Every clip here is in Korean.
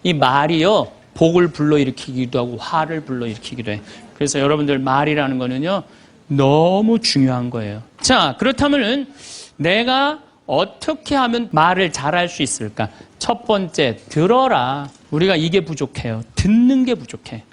이 말이요, 복을 불러일으키기도 하고 화를 불러일으키기도 해요. 그래서 여러분들 말이라는 거는요, 너무 중요한 거예요. 자, 그렇다면은 내가 어떻게 하면 말을 잘할 수 있을까? 첫 번째, 들어라. 우리가 이게 부족해요. 듣는 게 부족해.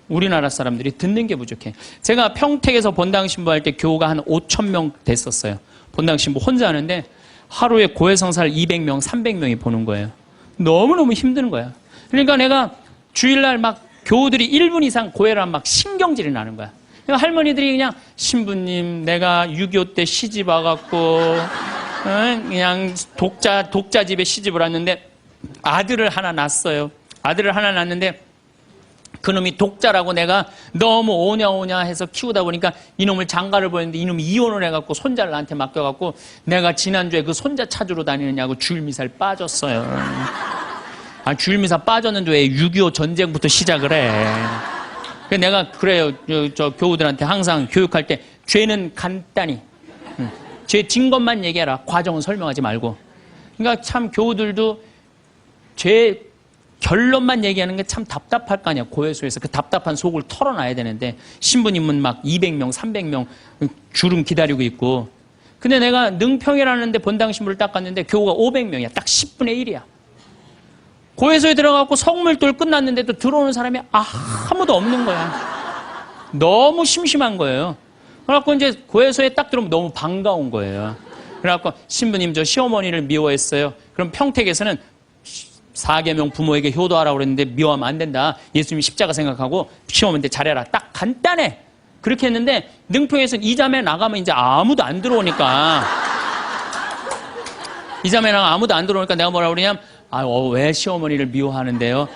우리나라 사람들이 듣는 게 부족해. 제가 평택에서 본당 신부할 때 교우가 한 5,000명 됐었어요. 본당 신부 혼자 하는데 하루에 고해성사를 200명, 300명이 보는 거예요. 너무너무 힘든 거야. 그러니까 내가 주일날 막 교우들이 1분 이상 고해를 하면 막 신경질이 나는 거야. 그러니까 할머니들이 그냥 신부님 내가 6.25 때 시집 와갖고 그냥 독자 집에 시집을 왔는데 아들을 하나 낳았어요. 아들을 하나 낳았는데 그놈이 독자라고 내가 너무 오냐 해서 키우다 보니까 이놈을 장가를 보냈는데 이놈이 이혼을 해갖고 손자를 나한테 맡겨갖고 내가 지난주에 그 손자 찾으러 다니느냐고 주일미사를 빠졌어요. 아, 주일미사 빠졌는데 왜 6.25 전쟁부터 시작을 해. 그래서 내가 그래요. 저 교우들한테 항상 교육할 때 죄는 간단히 죄 진 것만 얘기해라. 과정은 설명하지 말고. 그러니까 참 교우들도 죄 결론만 얘기하는 게 참 답답할 거 아니야. 고해소에서 그 답답한 속을 털어놔야 되는데 신부님은 막 200명, 300명 주름 기다리고 있고. 근데 내가 능평이라는 데 본당 신부를 딱 갔는데 교우가 500명이야. 딱 10분의 1이야. 고해소에 들어가고 성물돌 끝났는데도 들어오는 사람이 아무도 없는 거야. 너무 심심한 거예요. 그래갖고 이제 고해소에 딱 들어오면 너무 반가운 거예요. 그래갖고 신부님 저 시어머니를 미워했어요. 그럼 평택에서는 4계명 부모에게 효도하라고 그랬는데 미워하면 안 된다. 예수님이 십자가 생각하고 시어머니한테 잘해라. 딱 간단해. 그렇게 했는데 능평에서는 이 자매 나가면 이제 아무도 안 들어오니까 이 자매 나가면 아무도 안 들어오니까 내가 뭐라고 그러냐면 왜 시어머니를 미워하는데요?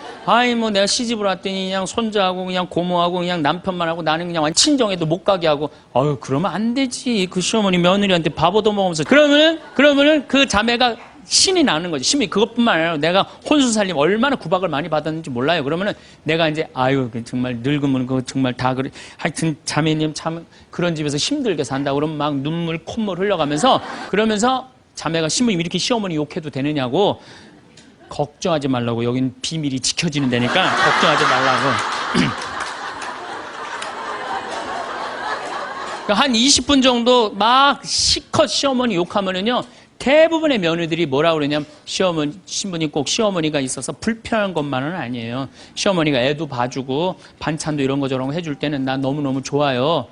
뭐 내가 시집을 왔더니 그냥 손자하고 그냥 고모하고 그냥 남편만 하고 나는 그냥 친정에도 못 가게 하고 그러면 안 되지. 그 시어머니 며느리한테 밥 얻어먹으면서 그러면은 그 자매가 신이 나는 거지. 신이 그것뿐만 아니라 내가 혼수살림 얼마나 구박을 많이 받았는지 몰라요. 그러면은 내가 이제 정말 늙으면 그거 정말 다 그래. 하여튼 자매님 참 그런 집에서 힘들게 산다. 그러면 막 눈물 콧물 흘려가면서 그러면서 자매가 신부님 이렇게 시어머니 욕해도 되느냐고 걱정하지 말라고. 여긴 비밀이 지켜지는 데니까 걱정하지 말라고. 한 20분 정도 막 시컷 시어머니 욕하면은요. 대부분의 며느리들이 뭐라고 그러냐면 신부님 꼭 시어머니가 있어서 불편한 것만은 아니에요. 시어머니가 애도 봐주고 반찬도 이런 거 저런 거 해줄 때는 나 너무너무 좋아요.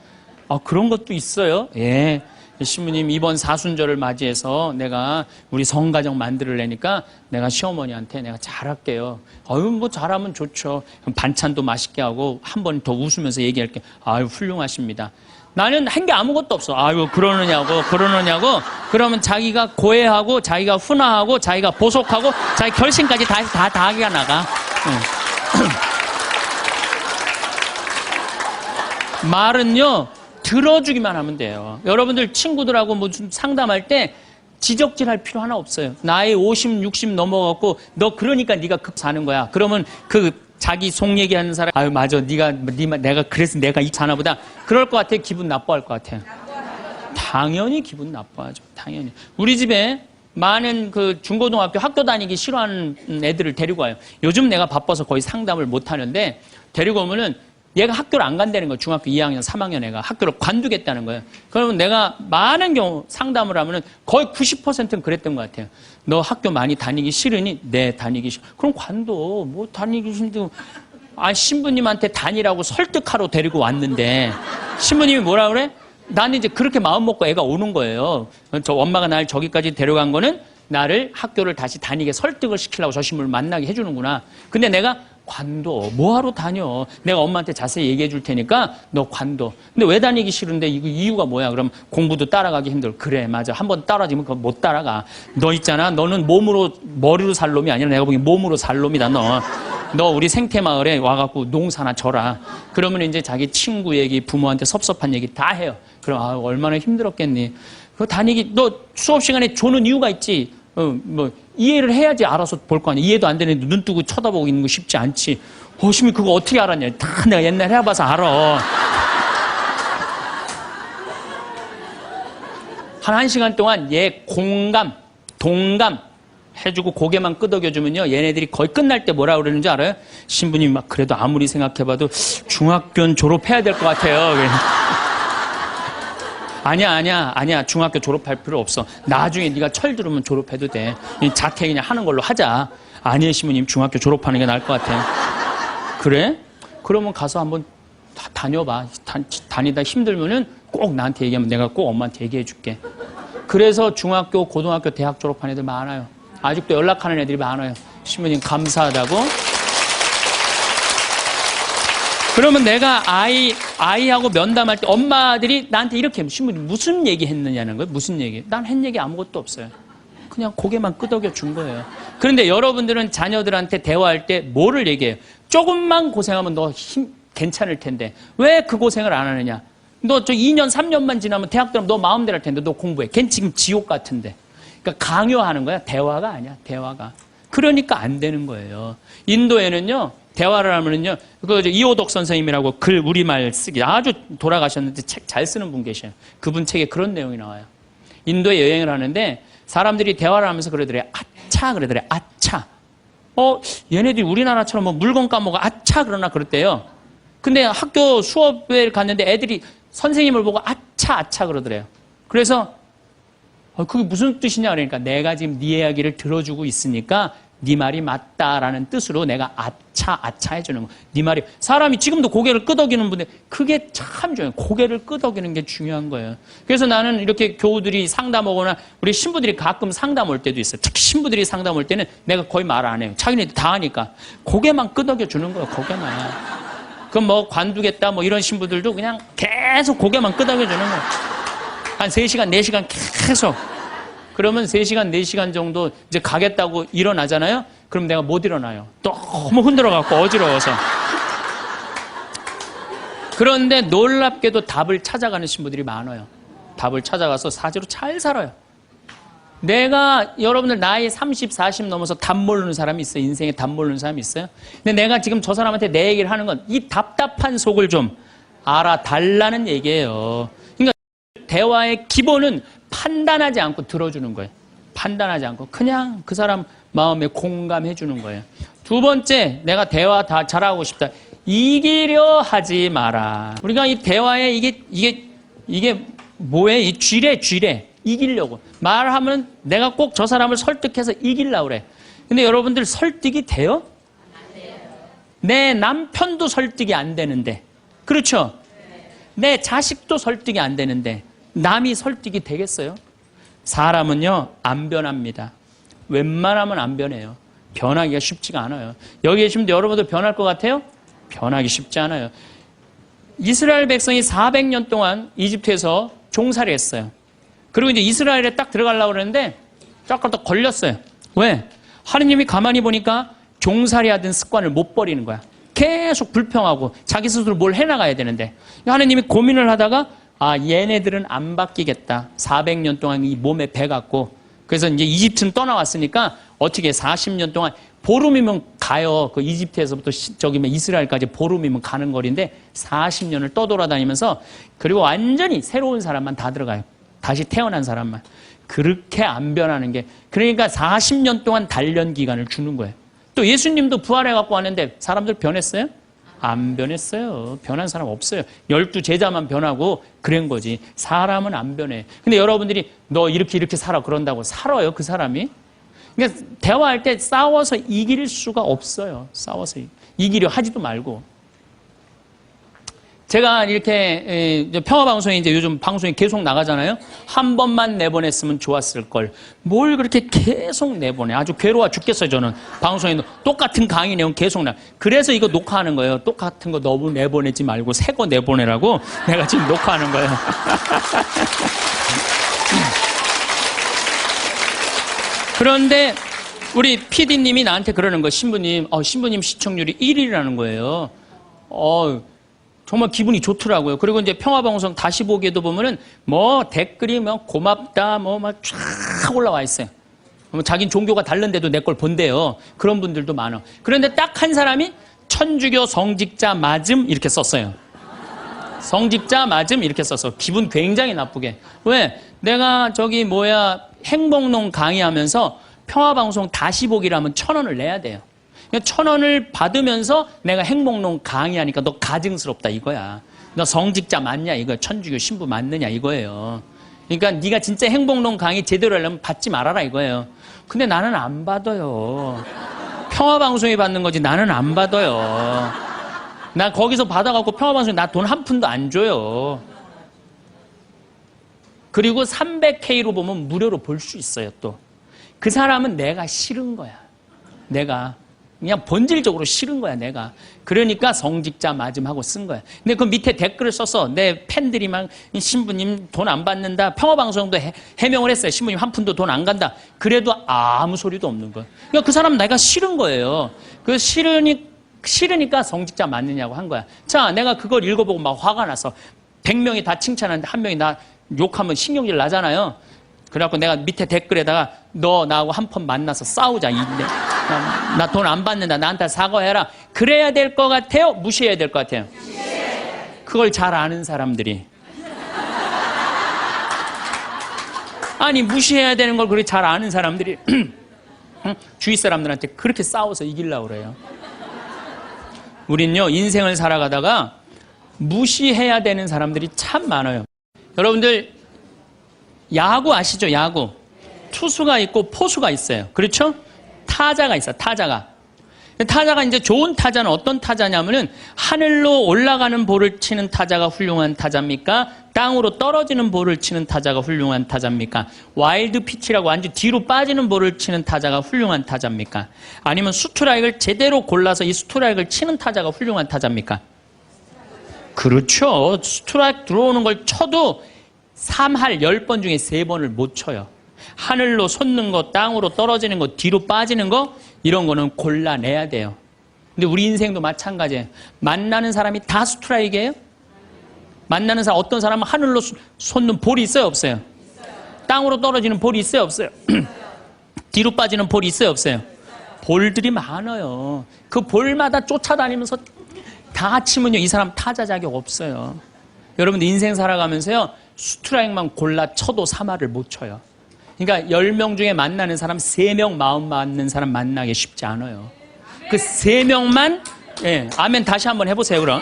그런 것도 있어요. 예. 신부님 이번 사순절을 맞이해서 내가 우리 성가정 만들려니까 내가 시어머니한테 내가 잘할게요. 뭐 잘하면 좋죠. 반찬도 맛있게 하고 한 번 더 웃으면서 얘기할게. 훌륭하십니다. 나는 한 게 아무것도 없어. 그러느냐고. 그러면 자기가 고해하고 자기가 훈화하고 자기가 보속하고 자기 결심까지 다 하기가 나가. 말은요 들어주기만 하면 돼요. 여러분들 친구들하고 무슨 상담할 때 지적질할 필요 하나 없어요. 나이 50, 60 넘어갖고 너 그러니까 네가 급 사는 거야. 그러면 자기 속 얘기하는 사람 맞아 내가 그래서 내가 이 사나보다 그럴 것 같아. 기분 나빠할 것 같아요. 당연히 기분 나빠하죠. 당연히. 우리 집에 많은 그 중고등학교 학교 다니기 싫어하는 애들을 데리고 와요. 요즘 내가 바빠서 거의 상담을 못 하는데 데리고 오면은 얘가 학교를 안 간다는 거예요. 중학교 2학년, 3학년 애가 학교를 관두겠다는 거예요. 그러면 내가 많은 경우 상담을 하면은 거의 90%는 그랬던 것 같아요. 너 학교 많이 다니기 싫으니? 네, 다니기 싫어. 그럼 관둬. 뭐 다니기 싫은데. 신부님한테 다니라고 설득하러 데리고 왔는데 신부님이 뭐라 그래? 나는 이제 그렇게 마음 먹고 애가 오는 거예요. 저 엄마가 날 저기까지 데려간 거는 나를 학교를 다시 다니게 설득을 시키려고 저 신부를 만나게 해주는구나. 근데 내가 관둬. 뭐하러 다녀? 내가 엄마한테 자세히 얘기해 줄 테니까 너 관둬. 근데 왜 다니기 싫은데 이유가 뭐야? 그럼 공부도 따라가기 힘들어. 그래, 맞아. 한번 따라지면 그거 못 따라가. 너 있잖아. 너는 머리로 살 놈이 아니라 내가 보기엔 몸으로 살 놈이다, 너. 너 우리 생태마을에 와갖고 농사나 져라. 그러면 이제 자기 친구 얘기, 부모한테 섭섭한 얘기 다 해요. 그럼 얼마나 힘들었겠니? 그거 다니기, 너 수업 시간에 조는 이유가 있지. 이해를 해야지 알아서 볼 거 아니야. 이해도 안 되는데 눈 뜨고 쳐다보고 있는 거 쉽지 않지. 신부님 그거 어떻게 알았냐. 다 내가 옛날에 해봐서 알아. 한 1시간 동안 얘 공감, 동감 해주고 고개만 끄덕여주면요, 얘네들이 거의 끝날 때 뭐라 그러는지 알아요? 신부님 막 그래도 아무리 생각해봐도 중학교는 졸업해야 될 것 같아요. 아니야. 중학교 졸업할 필요 없어. 나중에 네가 철 들으면 졸업해도 돼. 자퇴 그냥 하는 걸로 하자. 아니에요, 신부님. 중학교 졸업하는 게 나을 것 같아요. 그래? 그러면 가서 한번 다녀봐. 다니다 힘들면은 꼭 나한테 얘기하면 내가 꼭 엄마한테 얘기해 줄게. 그래서 중학교, 고등학교, 대학 졸업한 애들 많아요. 아직도 연락하는 애들이 많아요. 신부님 감사하다고. 그러면 내가 아이하고 면담할 때 엄마들이 나한테 이렇게 신부님 무슨 얘기 했느냐는 거예요. 무슨 얘기? 난 한 얘기 아무것도 없어요. 그냥 고개만 끄덕여 준 거예요. 그런데 여러분들은 자녀들한테 대화할 때 뭐를 얘기해요? 조금만 고생하면 너 괜찮을 텐데 왜 그 고생을 안 하느냐? 너 저 2년, 3년만 지나면 대학 들어가면 너 마음대로 할 텐데 너 공부해. 걘 지금 지옥 같은데. 그러니까 강요하는 거야. 대화가 아니야. 대화가. 그러니까 안 되는 거예요. 인도에는요. 대화를 하면은요. 이호덕 선생님이라고 글 우리말 쓰기 아주 돌아가셨는데 책 잘 쓰는 분 계셔요. 그분 책에 그런 내용이 나와요. 인도에 여행을 하는데 사람들이 대화를 하면서 그러더래. 아차 그러더래. 아차. 얘네들이 우리나라처럼 뭐 물건 까먹어 아차 그러나 그랬대요. 근데 학교 수업에 갔는데 애들이 선생님을 보고 아차 그러더래요. 그래서 그게 무슨 뜻이냐 그러니까 내가 지금 네 이야기를 들어주고 있으니까 네 말이 맞다라는 뜻으로 내가 아차 해주는 거. 네 말이 사람이 지금도 고개를 끄덕이는 분들 그게 참 중요해요. 고개를 끄덕이는 게 중요한 거예요. 그래서 나는 이렇게 교우들이 상담 오거나 우리 신부들이 가끔 상담 올 때도 있어요. 특히 신부들이 상담 올 때는 내가 거의 말 안 해요. 자기네들 다 하니까 고개만 끄덕여 주는 거예요. 고개만. 그럼 뭐 관두겠다 뭐 이런 신부들도 그냥 계속 고개만 끄덕여 주는 거예요. 한 3시간, 4시간 계속. 그러면 3시간, 4시간 정도 이제 가겠다고 일어나잖아요? 그럼 내가 못 일어나요. 너무 흔들어갖고 어지러워서. 그런데 놀랍게도 답을 찾아가는 신부들이 많아요. 답을 찾아가서 사지로 잘 살아요. 내가 여러분들 나이 30, 40 넘어서 답 모르는 사람이 있어요. 인생에 답 모르는 사람이 있어요. 근데 내가 지금 저 사람한테 내 얘기를 하는 건 이 답답한 속을 좀 알아달라는 얘기예요. 그러니까 대화의 기본은 판단하지 않고 들어주는 거예요. 판단하지 않고 그냥 그 사람 마음에 공감해 주는 거예요. 두 번째, 내가 대화 다 잘하고 싶다. 이기려 하지 마라. 우리가 이 대화에 이게 뭐예요? 이 쥐래. 이기려고. 말하면 내가 꼭 저 사람을 설득해서 이기려고 그래. 근데 여러분들 설득이 돼요? 안 돼요. 내 남편도 설득이 안 되는데. 그렇죠? 내 자식도 설득이 안 되는데 남이 설득이 되겠어요? 사람은요, 안 변합니다. 웬만하면 안 변해요. 변하기가 쉽지가 않아요. 여기 계시면 여러분들 변할 것 같아요? 변하기 쉽지 않아요. 이스라엘 백성이 400년 동안 이집트에서 종살이 했어요. 그리고 이제 이스라엘에 딱 들어가려고 그러는데 조금 더 걸렸어요. 왜? 하느님이 가만히 보니까 종살이 하던 습관을 못 버리는 거야. 계속 불평하고 자기 스스로 뭘 해나가야 되는데 하느님이 고민을 하다가 얘네들은 안 바뀌겠다. 400년 동안 이 몸에 배갖고 그래서 이제 이집트는 떠나왔으니까 어떻게 40년 동안 보름이면 가요. 그 이집트에서부터 이스라엘까지 보름이면 가는 거리인데 40년을 떠돌아다니면서 그리고 완전히 새로운 사람만 다 들어가요. 다시 태어난 사람만. 그렇게 안 변하는 게 그러니까 40년 동안 단련 기간을 주는 거예요. 또 예수님도 부활해갖고 왔는데 사람들 변했어요? 안 변했어요. 변한 사람 없어요. 12 제자만 변하고 그런 거지. 사람은 안 변해. 근데 여러분들이 너 이렇게 살아 그런다고 살아요 그 사람이? 그러니까 대화할 때 싸워서 이길 수가 없어요. 싸워서 이기려 하지도 말고. 제가 이렇게 평화방송에 이제 요즘 방송이 계속 나가잖아요. 한 번만 내보냈으면 좋았을 걸. 뭘 그렇게 계속 내보내. 아주 괴로워 죽겠어요 저는. 방송에 똑같은 강의 내용 계속 그래서 이거 녹화하는 거예요. 똑같은 거 너무 내보내지 말고 새 거 내보내라고 내가 지금 녹화하는 거예요. 그런데 우리 PD님이 나한테 그러는 거예요. 신부님 시청률이 1위라는 거예요. 정말 기분이 좋더라고요. 그리고 이제 평화방송 다시 보기에도 보면은 댓글이 고맙다 막 쫙 올라와 있어요. 자긴 종교가 다른데도 내 걸 본대요. 그런 분들도 많아. 그런데 딱 한 사람이 천주교 성직자 맞음 이렇게 썼어요. 성직자 맞음 이렇게 써서 기분 굉장히 나쁘게. 왜? 내가 행복농 강의하면서 평화방송 다시 보기라면 1,000원을 내야 돼요. 1,000원을 받으면서 내가 행복론 강의하니까 너 가증스럽다 이거야. 너 성직자 맞냐 이거야. 천주교 신부 맞느냐 이거예요. 그러니까 네가 진짜 행복론 강의 제대로 하려면 받지 말아라 이거예요. 근데 나는 안 받아요. 평화방송이 받는 거지 나는 안 받아요. 나 거기서 받아갖고 평화방송에 나 돈 한 푼도 안 줘요. 그리고 300K로 보면 무료로 볼 수 있어요 또. 그 사람은 내가 싫은 거야. 내가 그냥 본질적으로 싫은 거야 내가. 그러니까 성직자 맞음하고 쓴 거야. 근데 그 밑에 댓글을 써서 내 팬들이 막 신부님 돈 안 받는다. 평화방송도 해명을 했어요. 신부님 한 푼도 돈 안 간다. 그래도 아무 소리도 없는 거야. 그러니까 그 사람 내가 싫은 거예요. 그 싫으니까 성직자 맞느냐고 한 거야. 자, 내가 그걸 읽어보고 막 화가 나서 100명이 다 칭찬하는데 한 명이 나 욕하면 신경질 나잖아요. 그래갖고 내가 밑에 댓글에다가 너 나하고 한 번 만나서 싸우자. 나 돈 안 받는다. 나한테 사과해라. 그래야 될 것 같아요? 무시해야 될 것 같아요? 그걸 잘 아는 사람들이. 아니 무시해야 되는 걸 그렇게 잘 아는 사람들이 주위 사람들한테 그렇게 싸워서 이기려고 그래요. 우린요 인생을 살아가다가 무시해야 되는 사람들이 참 많아요. 여러분들 야구 아시죠? 야구. 투수가 있고 포수가 있어요. 그렇죠? 타자가 있어요. 타자가 이제 좋은 타자는 어떤 타자냐면은 하늘로 올라가는 볼을 치는 타자가 훌륭한 타자입니까? 땅으로 떨어지는 볼을 치는 타자가 훌륭한 타자입니까? 와일드 피치라고 완전 뒤로 빠지는 볼을 치는 타자가 훌륭한 타자입니까? 아니면 스트라이크를 제대로 골라서 이 스트라이크를 치는 타자가 훌륭한 타자입니까? 그렇죠. 스트라이크 들어오는 걸 쳐도 3할 10번 중에 3번을 못 쳐요. 하늘로 솟는 거, 땅으로 떨어지는 거, 뒤로 빠지는 거 이런 거는 골라내야 돼요. 근데 우리 인생도 마찬가지예요. 만나는 사람이 다 스트라이크예요? 만나는 사람, 어떤 사람은 하늘로 솟는 볼이 있어요? 없어요? 땅으로 떨어지는 볼이 있어요? 없어요? 뒤로 빠지는 볼이 있어요? 없어요? 볼들이 많아요. 그 볼마다 쫓아다니면서 다 치면요 이 사람 타자 자격 없어요. 여러분들 인생 살아가면서요 스트라이크만 골라 쳐도 3할을 못 쳐요. 그러니까 10명 중에 만나는 사람 3명 마음 맞는 사람 만나기 쉽지 않아요. 그 3명만 예, 아멘 다시 한번 해보세요 그럼.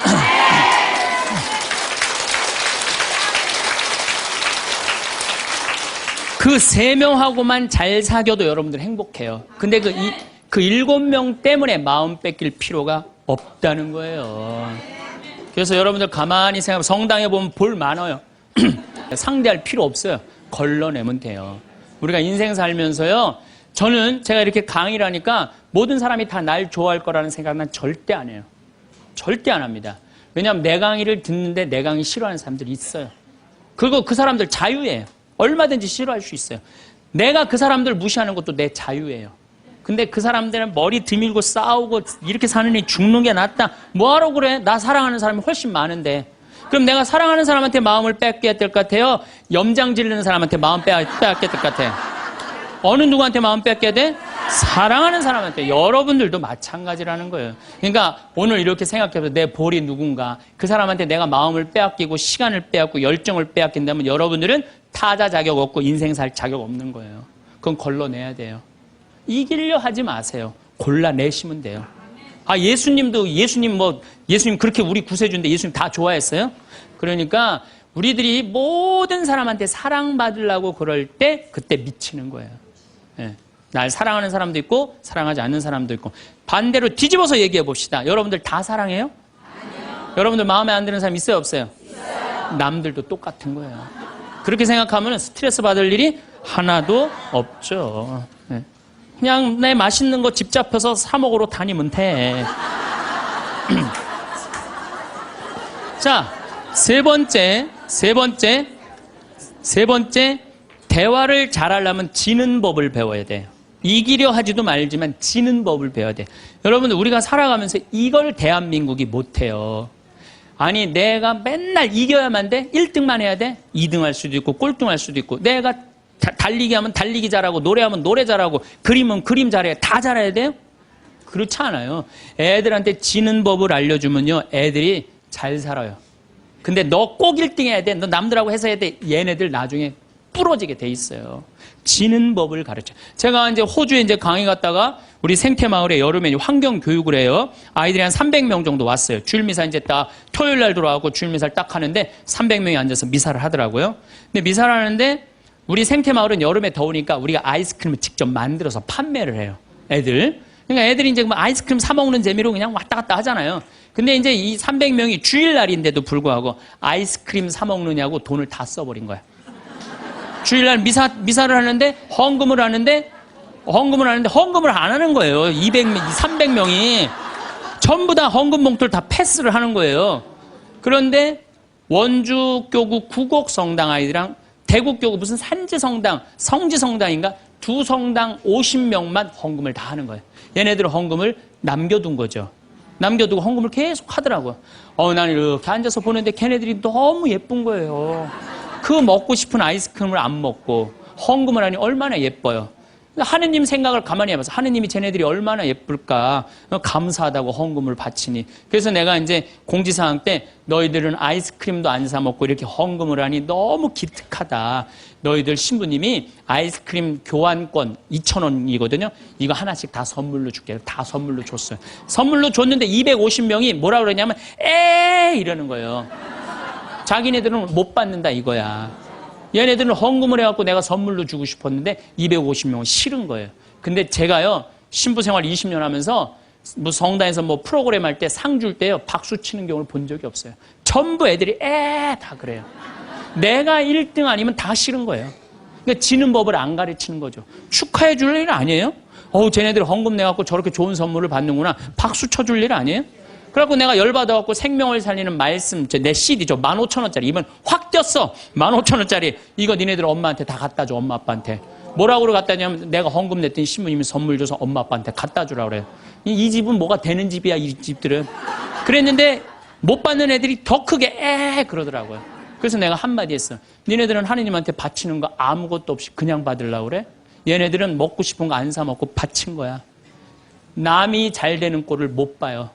그 3명하고만 잘 사귀어도 여러분들 행복해요. 근데 그 7명 때문에 마음 뺏길 필요가 없다는 거예요. 그래서 여러분들 가만히 생각하면 성당에 보면 볼 많아요. 상대할 필요 없어요. 걸러내면 돼요. 우리가 인생 살면서요. 저는 제가 이렇게 강의를 하니까 모든 사람이 다 날 좋아할 거라는 생각은 절대 안 해요. 절대 안 합니다. 왜냐하면 내 강의를 듣는데 내 강의 싫어하는 사람들이 있어요. 그리고 그 사람들 자유예요. 얼마든지 싫어할 수 있어요. 내가 그 사람들 무시하는 것도 내 자유예요. 근데 그 사람들은 머리 드밀고 싸우고 이렇게 사느니 죽는 게 낫다. 뭐하러 그래? 나 사랑하는 사람이 훨씬 많은데. 그럼 내가 사랑하는 사람한테 마음을 뺏겨야 될 것 같아요? 염장 지르는 사람한테 마음 뺏겨야 될 것 같아요? 어느 누구한테 마음 뺏겨야 돼? 사랑하는 사람한테. 여러분들도 마찬가지라는 거예요. 그러니까 오늘 이렇게 생각해서 내 볼이 누군가 그 사람한테 내가 마음을 빼앗기고 시간을 빼앗고 열정을 빼앗긴다면 여러분들은 타자 자격 없고 인생 살 자격 없는 거예요. 그건 걸러내야 돼요. 이기려 하지 마세요. 골라내시면 돼요. 아, 예수님 그렇게 우리 구세주인데 예수님 다 좋아했어요? 그러니까 우리들이 모든 사람한테 사랑받으려고 그럴 때 그때 미치는 거예요. 예. 날 사랑하는 사람도 있고 사랑하지 않는 사람도 있고 반대로 뒤집어서 얘기해 봅시다. 여러분들 다 사랑해요? 아니요. 여러분들 마음에 안 드는 사람 있어요? 없어요? 있어요. 남들도 똑같은 거예요. 그렇게 생각하면 스트레스 받을 일이 하나도 없죠. 예. 그냥 내 맛있는 거 집 잡혀서 사 먹으러 다니면 돼. 자, 세 번째, 대화를 잘하려면 지는 법을 배워야 돼요. 이기려 하지도 말지만 지는 법을 배워야 돼. 여러분들 우리가 살아가면서 이걸 대한민국이 못해요. 아니 내가 맨날 이겨야만 돼? 1등만 해야 돼? 2등 할 수도 있고 꼴등 할 수도 있고 내가 달리기 하면 달리기 잘하고 노래하면 노래 잘하고 그림은 그림 잘해야 다 잘해야 돼요? 그렇지 않아요. 애들한테 지는 법을 알려주면요 애들이 잘 살아요. 근데 너 꼭 1등 해야 돼. 너 남들하고 해서 해야 돼. 얘네들 나중에 부러지게 돼 있어요. 지는 법을 가르쳐요. 제가 이제 호주에 이제 강의 갔다가 우리 생태마을에 여름에 환경 교육을 해요. 아이들이 한 300명 정도 왔어요. 주일 미사 이제 딱 토요일 날 들어와서 주일 미사를 딱 하는데 300명이 앉아서 미사를 하더라고요. 근데 미사를 하는데 우리 생태마을은 여름에 더우니까 우리가 아이스크림을 직접 만들어서 판매를 해요. 애들. 그러니까 애들이 이제 뭐 아이스크림 사 먹는 재미로 그냥 왔다 갔다 하잖아요. 근데 이제 이 300명이 주일날인데도 불구하고 아이스크림 사 먹느냐고 돈을 다 써버린 거야. 주일날 미사를 하는데 헌금을 하는데 헌금을 안 하는 거예요. 300명이 전부 다 헌금 봉투를 다 패스를 하는 거예요. 그런데 원주교구 구곡성당 아이들이랑 대구교구 무슨 산지성당, 성지성당인가 두 성당 50명만 헌금을 다 하는 거예요. 얘네들은 헌금을 남겨둔 거죠. 남겨두고 헌금을 계속 하더라고요. 나는 이렇게 앉아서 보는데 걔네들이 너무 예쁜 거예요. 그 먹고 싶은 아이스크림을 안 먹고 헌금을 하니 얼마나 예뻐요. 하느님 생각을 가만히 해봐서 하느님이 쟤네들이 얼마나 예쁠까 감사하다고 헌금을 바치니. 그래서 내가 이제 공지사항 때 너희들은 아이스크림도 안 사 먹고 이렇게 헌금을 하니 너무 기특하다. 너희들 신부님이 아이스크림 교환권 2,000원이거든요. 이거 하나씩 다 선물로 줄게. 다 선물로 줬어요. 선물로 줬는데 250명이 뭐라 그러냐면 이러는 거예요. 자기네들은 못 받는다 이거야. 얘네들은 헌금을 해갖고 내가 선물로 주고 싶었는데 250명은 싫은 거예요. 근데 제가요 신부 생활 20년 하면서 뭐 성당에서 뭐 프로그램 할 때 상 줄 때요 박수 치는 경우를 본 적이 없어요. 전부 애들이 다 그래요. 내가 1등 아니면 다 싫은 거예요. 그러니까 지는 법을 안 가르치는 거죠. 축하해 줄 일 아니에요? 쟤네들 헌금 내갖고 저렇게 좋은 선물을 받는구나. 박수 쳐줄 일 아니에요? 그래갖고 내가 열받아갖고 생명을 살리는 말씀, 내 CD죠. 15,000원짜리. 이번 확 뛰었어. 15,000원짜리. 이거 니네들 엄마한테 다 갖다 줘, 엄마, 아빠한테. 뭐라고 갖다 주냐면 내가 헌금 냈더니 신부님이 선물 줘서 엄마, 아빠한테 갖다 주라 그래요. 이 집은 뭐가 되는 집이야, 이 집들은. 그랬는데 못 받는 애들이 더 크게 그러더라고요. 그래서 내가 한마디 했어. 니네들은 하느님한테 바치는 거 아무것도 없이 그냥 받으려고 그래? 얘네들은 먹고 싶은 거 안 사 먹고 바친 거야. 남이 잘 되는 꼴을 못 봐요.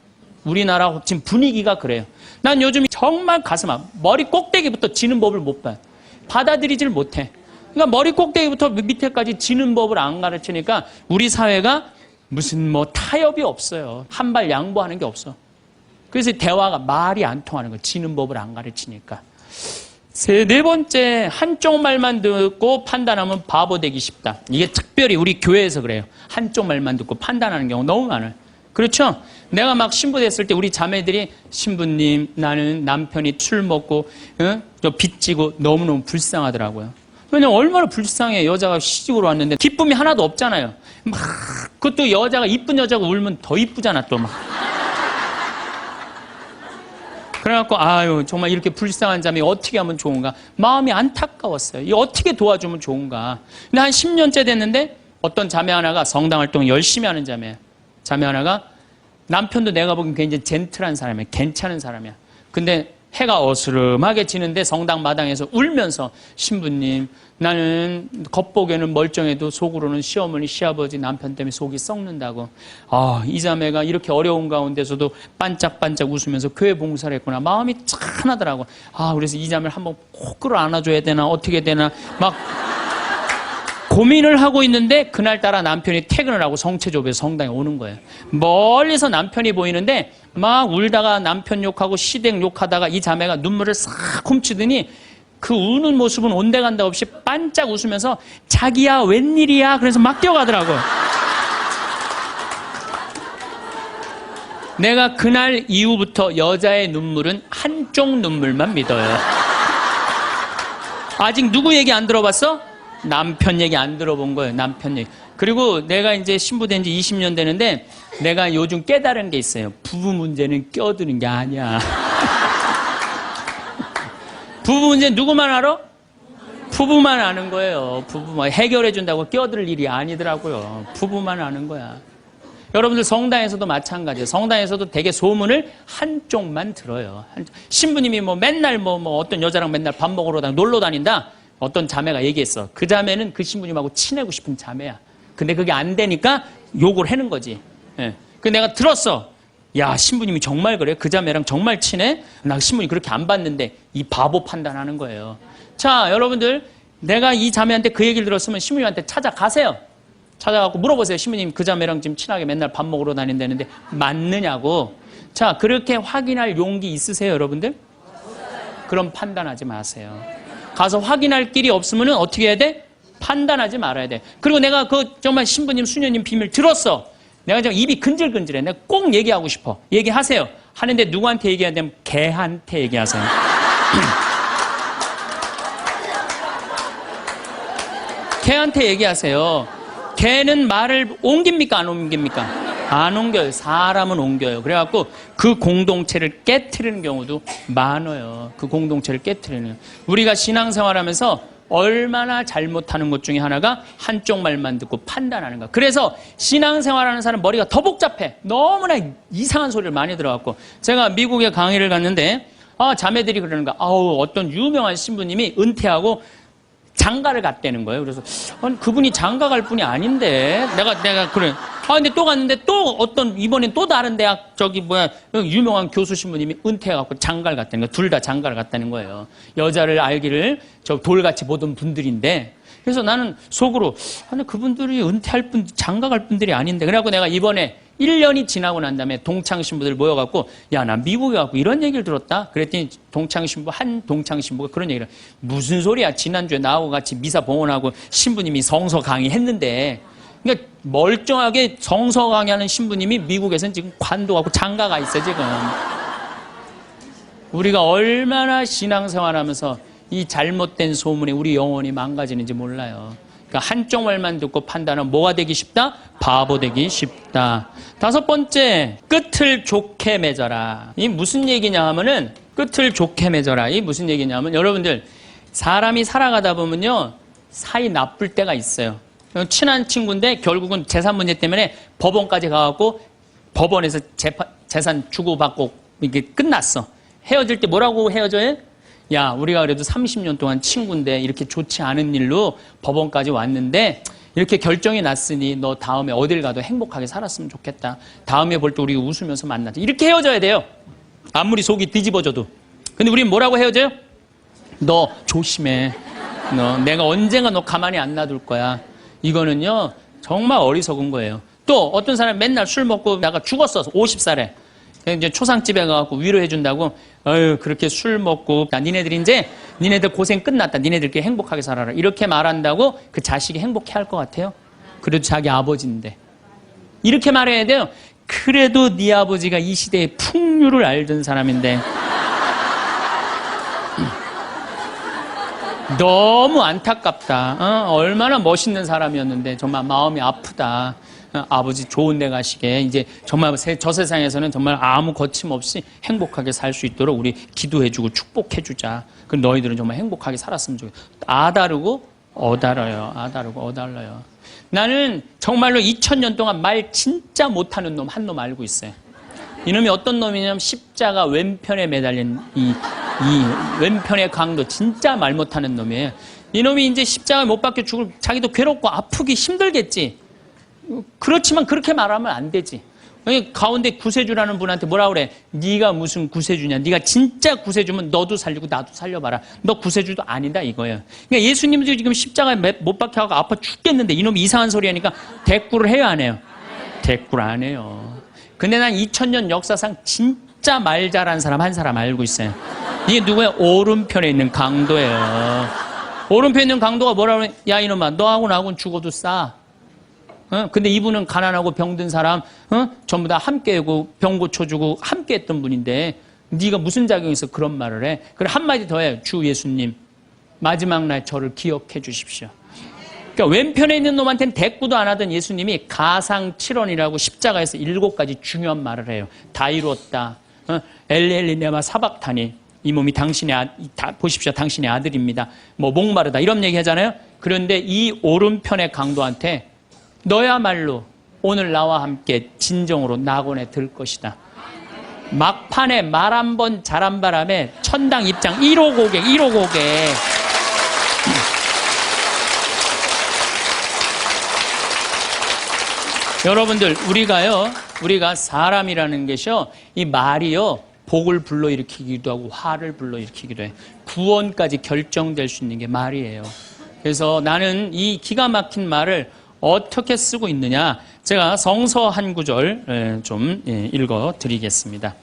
우리나라 지금 분위기가 그래요. 난 요즘 정말 가슴 아파. 머리 꼭대기부터 지는 법을 못 봐요. 받아들이질 못해. 그러니까 머리 꼭대기부터 밑에까지 지는 법을 안 가르치니까 우리 사회가 무슨 뭐 타협이 없어요. 한 발 양보하는 게 없어. 그래서 대화가 말이 안 통하는 거예요. 지는 법을 안 가르치니까. 네 번째, 한쪽 말만 듣고 판단하면 바보 되기 쉽다. 이게 특별히 우리 교회에서 그래요. 한쪽 말만 듣고 판단하는 경우 너무 많아요. 그렇죠? 내가 막 신부 됐을 때 우리 자매들이 신부님 나는 남편이 술 먹고 빚지고 너무너무 불쌍하더라고요. 왜냐면 얼마나 불쌍해. 여자가 시집으로 왔는데 기쁨이 하나도 없잖아요. 막 그것도 여자가 이쁜 여자가 울면 더 이쁘잖아 또 막. 그래갖고 정말 이렇게 불쌍한 자매 어떻게 하면 좋은가. 마음이 안타까웠어요. 이 어떻게 도와주면 좋은가. 근데 한 10년째 됐는데 어떤 자매 하나가 성당 활동 열심히 하는 자매 하나가 남편도 내가 보기엔 굉장히 젠틀한 사람이야. 괜찮은 사람이야. 근데 해가 어스름하게 지는데 성당 마당에서 울면서 신부님 나는 겉보기에는 멀쩡해도 속으로는 시어머니 시아버지 남편 때문에 속이 썩는다고. 이 자매가 이렇게 어려운 가운데서도 반짝반짝 웃으면서 교회 봉사를 했구나. 마음이 짠하더라고. 그래서 이 자매를 한번 꼭 끌어안아줘야 되나 어떻게 되나 막 고민을 하고 있는데 그날따라 남편이 퇴근을 하고 성체조부에서 성당에 오는 거예요. 멀리서 남편이 보이는데 막 울다가 남편 욕하고 시댁 욕하다가 이 자매가 눈물을 싹 훔치더니 그 우는 모습은 온데간데 없이 반짝 웃으면서 자기야 웬일이야 그래서 막 뛰어가더라고요. 내가 그날 이후부터 여자의 눈물은 한쪽 눈물만 믿어요. 아직 누구 얘기 안 들어봤어? 남편 얘기 안 들어본 거예요. 남편 얘기. 그리고 내가 이제 신부된 지 20년 되는데 내가 요즘 깨달은 게 있어요. 부부 문제는 껴드는 게 아니야. 부부 문제 누구만 알아? 부부만 아는 거예요. 부부만 해결해 준다고 껴들 일이 아니더라고요. 부부만 아는 거야. 여러분들 성당에서도 마찬가지예요. 성당에서도 되게 소문을 한쪽만 들어요. 신부님이 맨날 어떤 여자랑 맨날 밥 먹으러 놀러 다닌다. 어떤 자매가 얘기했어. 그 자매는 그 신부님하고 친하고 싶은 자매야. 근데 그게 안 되니까 욕을 하는 거지. 그 내가 들었어. 야, 신부님이 정말 그래? 그 자매랑 정말 친해? 나 신부님 그렇게 안 봤는데 이 바보 판단하는 거예요. 자, 여러분들 내가 이 자매한테 그 얘기를 들었으면 신부님한테 찾아가세요. 찾아가고 물어보세요. 신부님 그 자매랑 지금 친하게 맨날 밥 먹으러 다닌다는데 맞느냐고. 자, 그렇게 확인할 용기 있으세요, 여러분들? 그럼 판단하지 마세요. 가서 확인할 길이 없으면 어떻게 해야 돼? 판단하지 말아야 돼. 그리고 내가 그 정말 신부님, 수녀님 비밀 들었어. 내가 지금 입이 근질근질해. 내가 꼭 얘기하고 싶어. 얘기하세요. 하는데 누구한테 얘기해야 되면 걔한테 얘기하세요. 걔한테 얘기하세요. 걔는 말을 옮깁니까? 안 옮깁니까? 안 옮겨요. 사람은 옮겨요. 그래갖고 그 공동체를 깨트리는 경우도 많아요. 그 공동체를 깨트리는. 우리가 신앙생활하면서 얼마나 잘못하는 것 중에 하나가 한쪽 말만 듣고 판단하는 거. 그래서 신앙생활하는 사람 머리가 더 복잡해. 너무나 이상한 소리를 많이 들어갖고. 제가 미국에 강의를 갔는데 자매들이 그러는 거야. 어떤 유명한 신부님이 은퇴하고 장가를 갔다는 거예요. 그래서 아니, 그분이 장가 갈 분이 아닌데 내가 그래. 근데 또 갔는데 또 이번엔 또 다른 대학 유명한 교수 신부님이 은퇴해갖고 장가를 갔다는 거예요. 둘 다 장가를 갔다는 거예요. 여자를 알기를 돌같이 보던 분들인데. 그래서 나는 속으로 아니 그분들이 은퇴할 분 장가 갈 분들이 아닌데. 그래갖고 내가 이번에 1년이 지나고 난 다음에 동창 신부들 모여갖고 야, 나 미국에 가고 이런 얘기를 들었다. 그랬더니 한 동창 신부가 그런 얘기를 무슨 소리야. 지난주에 나하고 같이 미사 봉헌하고 신부님이 성서 강의했는데. 그러니까 멀쩡하게 성서 강의하는 신부님이 미국에서는 지금 관도하고 장가가 있어 지금. 우리가 얼마나 신앙생활하면서 이 잘못된 소문에 우리 영혼이 망가지는지 몰라요. 그러니까 한쪽 말만 듣고 판단하면 뭐가 되기 쉽다? 바보 되기 쉽다. 5번째, 끝을 좋게 맺어라. 이 무슨 얘기냐 하면은 끝을 좋게 맺어라. 이 무슨 얘기냐 하면 여러분들 사람이 살아가다 보면요 사이 나쁠 때가 있어요. 친한 친구인데 결국은 재산 문제 때문에 법원까지 가갖고 법원에서 재산 주고받고 이게 끝났어. 헤어질 때 뭐라고 헤어져요? 야, 우리가 그래도 30년 동안 친구인데 이렇게 좋지 않은 일로 법원까지 왔는데 이렇게 결정이 났으니 너 다음에 어딜 가도 행복하게 살았으면 좋겠다. 다음에 볼 때 우리 웃으면서 만나자. 이렇게 헤어져야 돼요. 아무리 속이 뒤집어져도. 근데 우리는 뭐라고 헤어져요? 너 조심해. 내가 언젠가 너 가만히 안 놔둘 거야. 이거는요 정말 어리석은 거예요. 또 어떤 사람이 맨날 술 먹고 내가 죽었어. 50살에. 이제 초상집에 가갖고 위로해준다고 그렇게 술 먹고 니네들 고생 끝났다. 니네들끼리 행복하게 살아라. 이렇게 말한다고 그 자식이 행복해 할 것 같아요? 그래도 자기 아버지인데. 이렇게 말해야 돼요. 그래도 네 아버지가 이 시대의 풍류를 알던 사람인데 너무 안타깝다. 얼마나 멋있는 사람이었는데 정말 마음이 아프다. 아버지 좋은 데 가시게 이제 정말 저 세상에서는 정말 아무 거침없이 행복하게 살 수 있도록 우리 기도해주고 축복해주자. 그 너희들은 정말 행복하게 살았으면 좋겠다. 아다르고 어달러요. 나는 정말로 2000년 동안 말 진짜 못하는 놈 한 놈 알고 있어요. 이놈이 어떤 놈이냐면 십자가 왼편에 매달린 이 왼편의 강도 진짜 말 못하는 놈이에요. 이놈이 이제 십자가 못 박혀 죽을 자기도 괴롭고 아프기 힘들겠지. 그렇지만 그렇게 말하면 안 되지. 가운데 구세주라는 분한테 뭐라 그래? 네가 무슨 구세주냐? 네가 진짜 구세주면 너도 살리고 나도 살려봐라. 너 구세주도 아니다 이거예요. 그러니까 예수님도 지금 십자가에 못 박혀가고 아파 죽겠는데 이놈이 이상한 소리 하니까 대꾸를 해요 안 해요? 대꾸를 안 해요. 근데 난 2000년 역사상 진짜 말 잘하는 사람 한 사람 알고 있어요. 이게 누구야? 오른편에 있는 강도예요. 오른편에 있는 강도가 뭐라 그래? 야 이놈아 너하고 나하고는 죽어도 싸. 근데 이분은 가난하고 병든 사람 전부 다 함께하고 병 고쳐주고 함께했던 분인데 네가 무슨 자격이 있어 그런 말을 해? 그래 한마디 더 해. 주 예수님 마지막 날 저를 기억해 주십시오. 그러니까 왼편에 있는 놈한테는 대꾸도 안 하던 예수님이 가상칠언이라고 십자가에서 7가지 중요한 말을 해요. 다 이루었다. 엘리 네마 사박타니 이 몸이 보십시오. 당신의 아들입니다. 뭐 목마르다 이런 얘기 하잖아요. 그런데 이 오른편의 강도한테 너야말로 오늘 나와 함께 진정으로 낙원에 들 것이다. 막판에 말 한 번 잘한 바람에 천당 입장 1호 고객. 여러분들 우리가 사람이라는 것이요 이 말이요 복을 불러일으키기도 하고 화를 불러일으키기도 해요. 구원까지 결정될 수 있는 게 말이에요. 그래서 나는 이 기가 막힌 말을 어떻게 쓰고 있느냐. 제가 성서 한 구절 좀 읽어 드리겠습니다.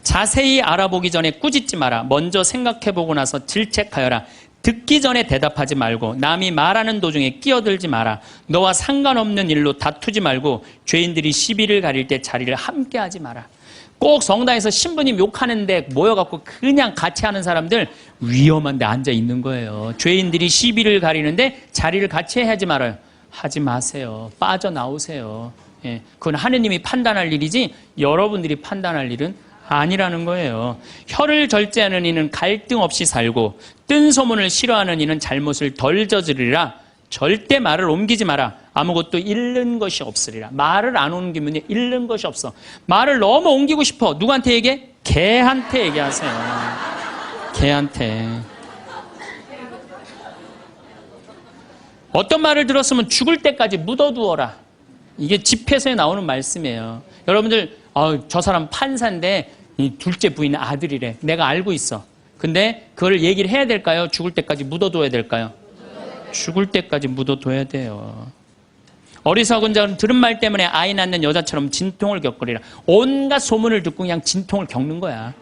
자세히 알아보기 전에 꾸짖지 마라. 먼저 생각해보고 나서 질책하여라. 듣기 전에 대답하지 말고 남이 말하는 도중에 끼어들지 마라. 너와 상관없는 일로 다투지 말고 죄인들이 시비를 가릴 때 자리를 함께 하지 마라. 꼭 성당에서 신부님 욕하는데 모여갖고 그냥 같이 하는 사람들 위험한 데 앉아 있는 거예요. 죄인들이 시비를 가리는데 자리를 같이 하지 말아요. 하지 마세요. 빠져나오세요. 예, 그건 하느님이 판단할 일이지 여러분들이 판단할 일은 아니라는 거예요. 혀를 절제하는 이는 갈등 없이 살고 뜬 소문을 싫어하는 이는 잘못을 덜 저지르리라. 절대 말을 옮기지 마라. 아무것도 잃는 것이 없으리라. 말을 안 옮기면 잃는 것이 없어. 말을 너무 옮기고 싶어. 누구한테 얘기해? 개한테 얘기하세요. 개한테. 어떤 말을 들었으면 죽을 때까지 묻어두어라. 이게 집회서에 나오는 말씀이에요. 여러분들 저 사람 판사인데 이 둘째 부인 아들이래. 내가 알고 있어. 근데 그걸 얘기를 해야 될까요? 죽을 때까지 묻어둬야 될까요? 죽을 때까지 묻어둬야 돼요. 어리석은 자는 들은 말 때문에 아이 낳는 여자처럼 진통을 겪으리라. 온갖 소문을 듣고 그냥 진통을 겪는 거야.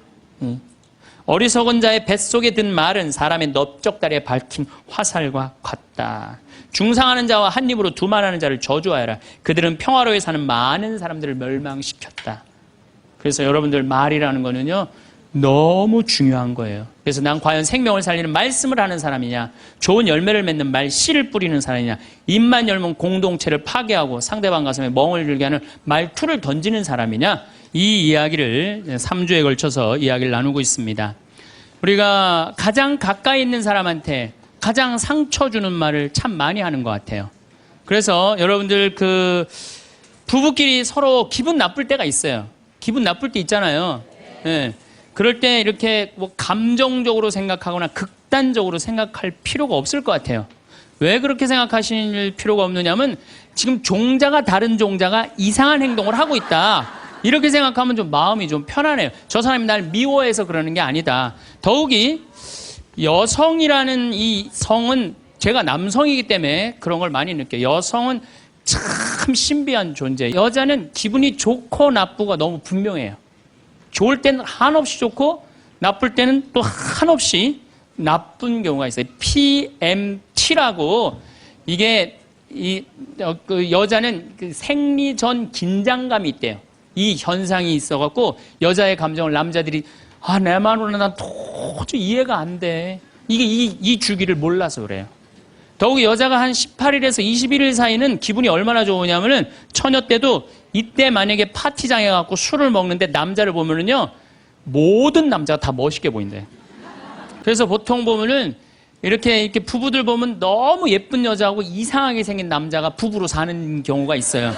어리석은 자의 뱃속에 든 말은 사람의 넓적다리에 밝힌 화살과 같다. 중상하는 자와 한 입으로 두말하는 자를 저주하여라. 그들은 평화로이 사는 많은 사람들을 멸망시켰다. 그래서 여러분들 말이라는 거는요 너무 중요한 거예요. 그래서 난 과연 생명을 살리는 말씀을 하는 사람이냐, 좋은 열매를 맺는 말 씨를 뿌리는 사람이냐, 입만 열면 공동체를 파괴하고 상대방 가슴에 멍을 들게 하는 말투를 던지는 사람이냐, 이 이야기를 3주에 걸쳐서 이야기를 나누고 있습니다. 우리가 가장 가까이 있는 사람한테 가장 상처 주는 말을 참 많이 하는 것 같아요. 그래서 여러분들 부부끼리 서로 기분 나쁠 때가 있어요. 기분 나쁠 때 있잖아요. 네. 그럴 때 이렇게 뭐 감정적으로 생각하거나 극단적으로 생각할 필요가 없을 것 같아요. 왜 그렇게 생각하실 필요가 없느냐면 지금 종자가 다른 종자가 이상한 행동을 하고 있다. 이렇게 생각하면 좀 마음이 좀 편안해요. 저 사람이 날 미워해서 그러는 게 아니다. 더욱이 여성이라는 이 성은 제가 남성이기 때문에 그런 걸 많이 느껴요. 여성은 참 신비한 존재. 여자는 기분이 좋고 나쁘고 너무 분명해요. 좋을 때는 한없이 좋고 나쁠 때는 또 한없이 나쁜 경우가 있어요. PMT라고 이게 그 여자는 그 생리 전 긴장감이 있대요. 이 현상이 있어갖고 여자의 감정을 남자들이 내 마누라 난 도저히 이해가 안 돼. 이게 이 주기를 몰라서 그래요. 더욱이 여자가 한 18일에서 21일 사이는 기분이 얼마나 좋으냐면은 처녀 때도 이때 만약에 파티장에 가고 술을 먹는데 남자를 보면은요 모든 남자가 다 멋있게 보인대. 그래서 보통 보면은 이렇게 부부들 보면 너무 예쁜 여자하고 이상하게 생긴 남자가 부부로 사는 경우가 있어요.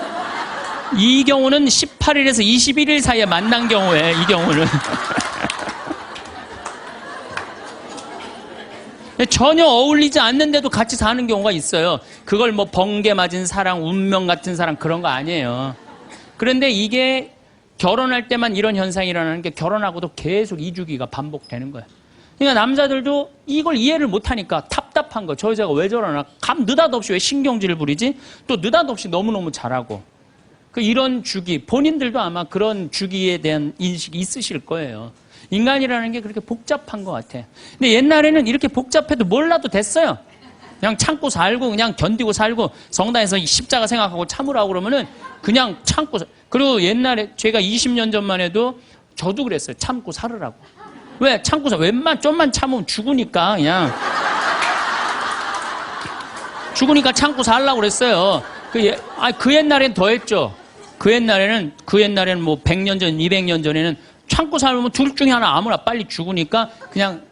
이 경우는 18일에서 21일 사이에 만난 경우에 이 경우는 전혀 어울리지 않는데도 같이 사는 경우가 있어요. 그걸 뭐 번개 맞은 사랑, 운명 같은 사랑 그런 거 아니에요. 그런데 이게 결혼할 때만 이런 현상이 일어나는 게 결혼하고도 계속 이 주기가 반복되는 거예요. 그러니까 남자들도 이걸 이해를 못하니까 답답한 거. 저 여자가 왜 저러나. 느닷없이 왜 신경질을 부리지? 또 느닷없이 너무너무 잘하고. 이런 주기, 본인들도 아마 그런 주기에 대한 인식이 있으실 거예요. 인간이라는 게 그렇게 복잡한 것 같아. 근데 옛날에는 이렇게 복잡해도 몰라도 됐어요. 그냥 참고 살고 그냥 견디고 살고 성당에서 십자가 생각하고 참으라고 그러면은 그냥 참고 그리고 옛날에 제가 20년 전만 해도 저도 그랬어요. 참고 살으라고. 왜? 참고 좀만 참으면 죽으니까 그냥 죽으니까 참고 살라고 그랬어요. 그 옛날엔 더 했죠. 그 옛날에는 뭐 100년 전, 200년 전에는 참고 살면 둘 중에 하나 아무나 빨리 죽으니까 그냥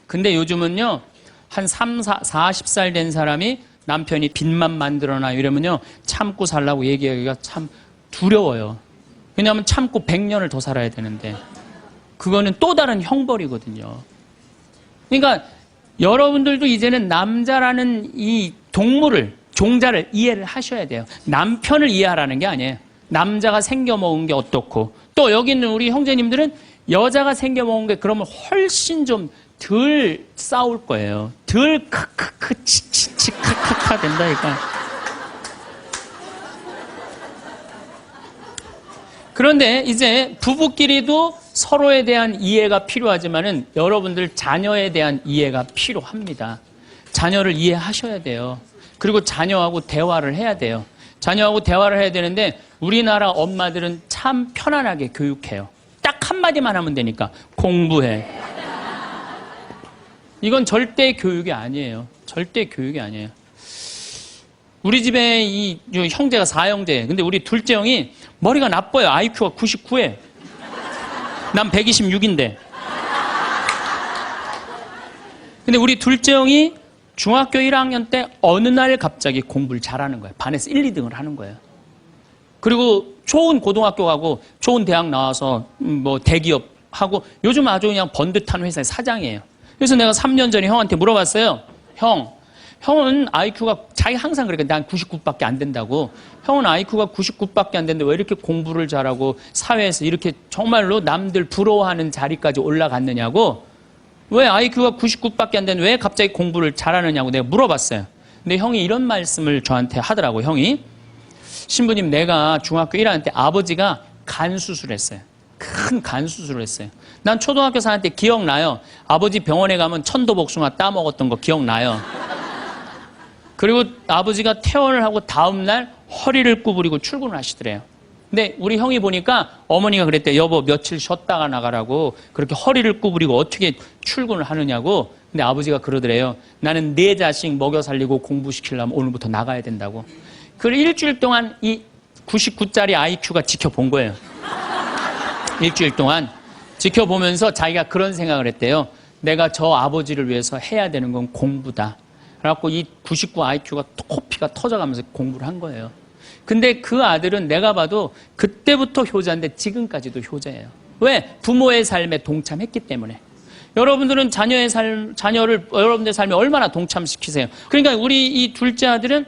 근데 요즘은요 한 40살 된 사람이 남편이 빚만 만들어놔 이러면요 참고 살라고 얘기하기가 참 두려워요. 왜냐하면 참고 100년을 더 살아야 되는데 그거는 또 다른 형벌이거든요. 그러니까 여러분들도 이제는 남자라는 이 동물을 종자를 이해를 하셔야 돼요. 남편을 이해하라는 게 아니에요. 남자가 생겨먹은 게 어떻고 또 여기 있는 우리 형제님들은 여자가 생겨먹은 게 그러면 훨씬 좀 덜 싸울 거예요. 덜 크크크 치치치 카카카 된다니까. 그런데 이제 부부끼리도 서로에 대한 이해가 필요하지만은 여러분들 자녀에 대한 이해가 필요합니다. 자녀를 이해하셔야 돼요. 그리고 자녀하고 대화를 해야 돼요. 자녀하고 대화를 해야 되는데 우리나라 엄마들은 참 편안하게 교육해요. 딱 한마디만 하면 되니까 공부해. 이건 절대 교육이 아니에요. 절대 교육이 아니에요. 우리 집에 이 형제가 4형제. 근데 우리 둘째 형이 머리가 나빠요. IQ가 99에. 난 126인데. 근데 우리 둘째 형이 중학교 1학년 때 어느 날 갑자기 공부를 잘하는 거예요. 반에서 1, 2등을 하는 거예요. 그리고 좋은 고등학교 가고 좋은 대학 나와서 뭐 대기업 하고 요즘 아주 그냥 번듯한 회사의 사장이에요. 그래서 내가 3년 전에 형한테 물어봤어요. 형은 IQ가 자기 항상 그러니까 난 99밖에 안 된다고. 형은 IQ가 99밖에 안 되는데 왜 이렇게 공부를 잘하고 사회에서 이렇게 정말로 남들 부러워하는 자리까지 올라갔느냐고. 왜 IQ가 99밖에 안 되는데 왜 갑자기 공부를 잘하느냐고 내가 물어봤어요. 근데 형이 이런 말씀을 저한테 하더라고. 형이 신부님 내가 중학교 1학년 때 아버지가 간 수술했어요. 큰 간 수술을 했어요. 난 초등학교 4학년 때 기억나요. 아버지 병원에 가면 천도복숭아 따먹었던 거 기억나요. 그리고 아버지가 퇴원을 하고 다음날 허리를 구부리고 출근을 하시더래요. 근데 우리 형이 보니까 어머니가 그랬대요. 여보 며칠 쉬었다가 나가라고 그렇게 허리를 구부리고 어떻게 출근을 하느냐고. 근데 아버지가 그러더래요. 나는 내 자식 먹여 살리고 공부시키려면 오늘부터 나가야 된다고. 그래 일주일 동안 이 99짜리 IQ가 지켜본 거예요. 일주일 동안 지켜보면서 자기가 그런 생각을 했대요. 내가 저 아버지를 위해서 해야 되는 건 공부다. 그래갖고 이 99 IQ가 코피가 터져가면서 공부를 한 거예요. 근데 그 아들은 내가 봐도 그때부터 효자인데 지금까지도 효자예요. 왜? 부모의 삶에 동참했기 때문에. 여러분들은 자녀를 여러분들의 삶에 얼마나 동참시키세요? 그러니까 우리 이 둘째 아들은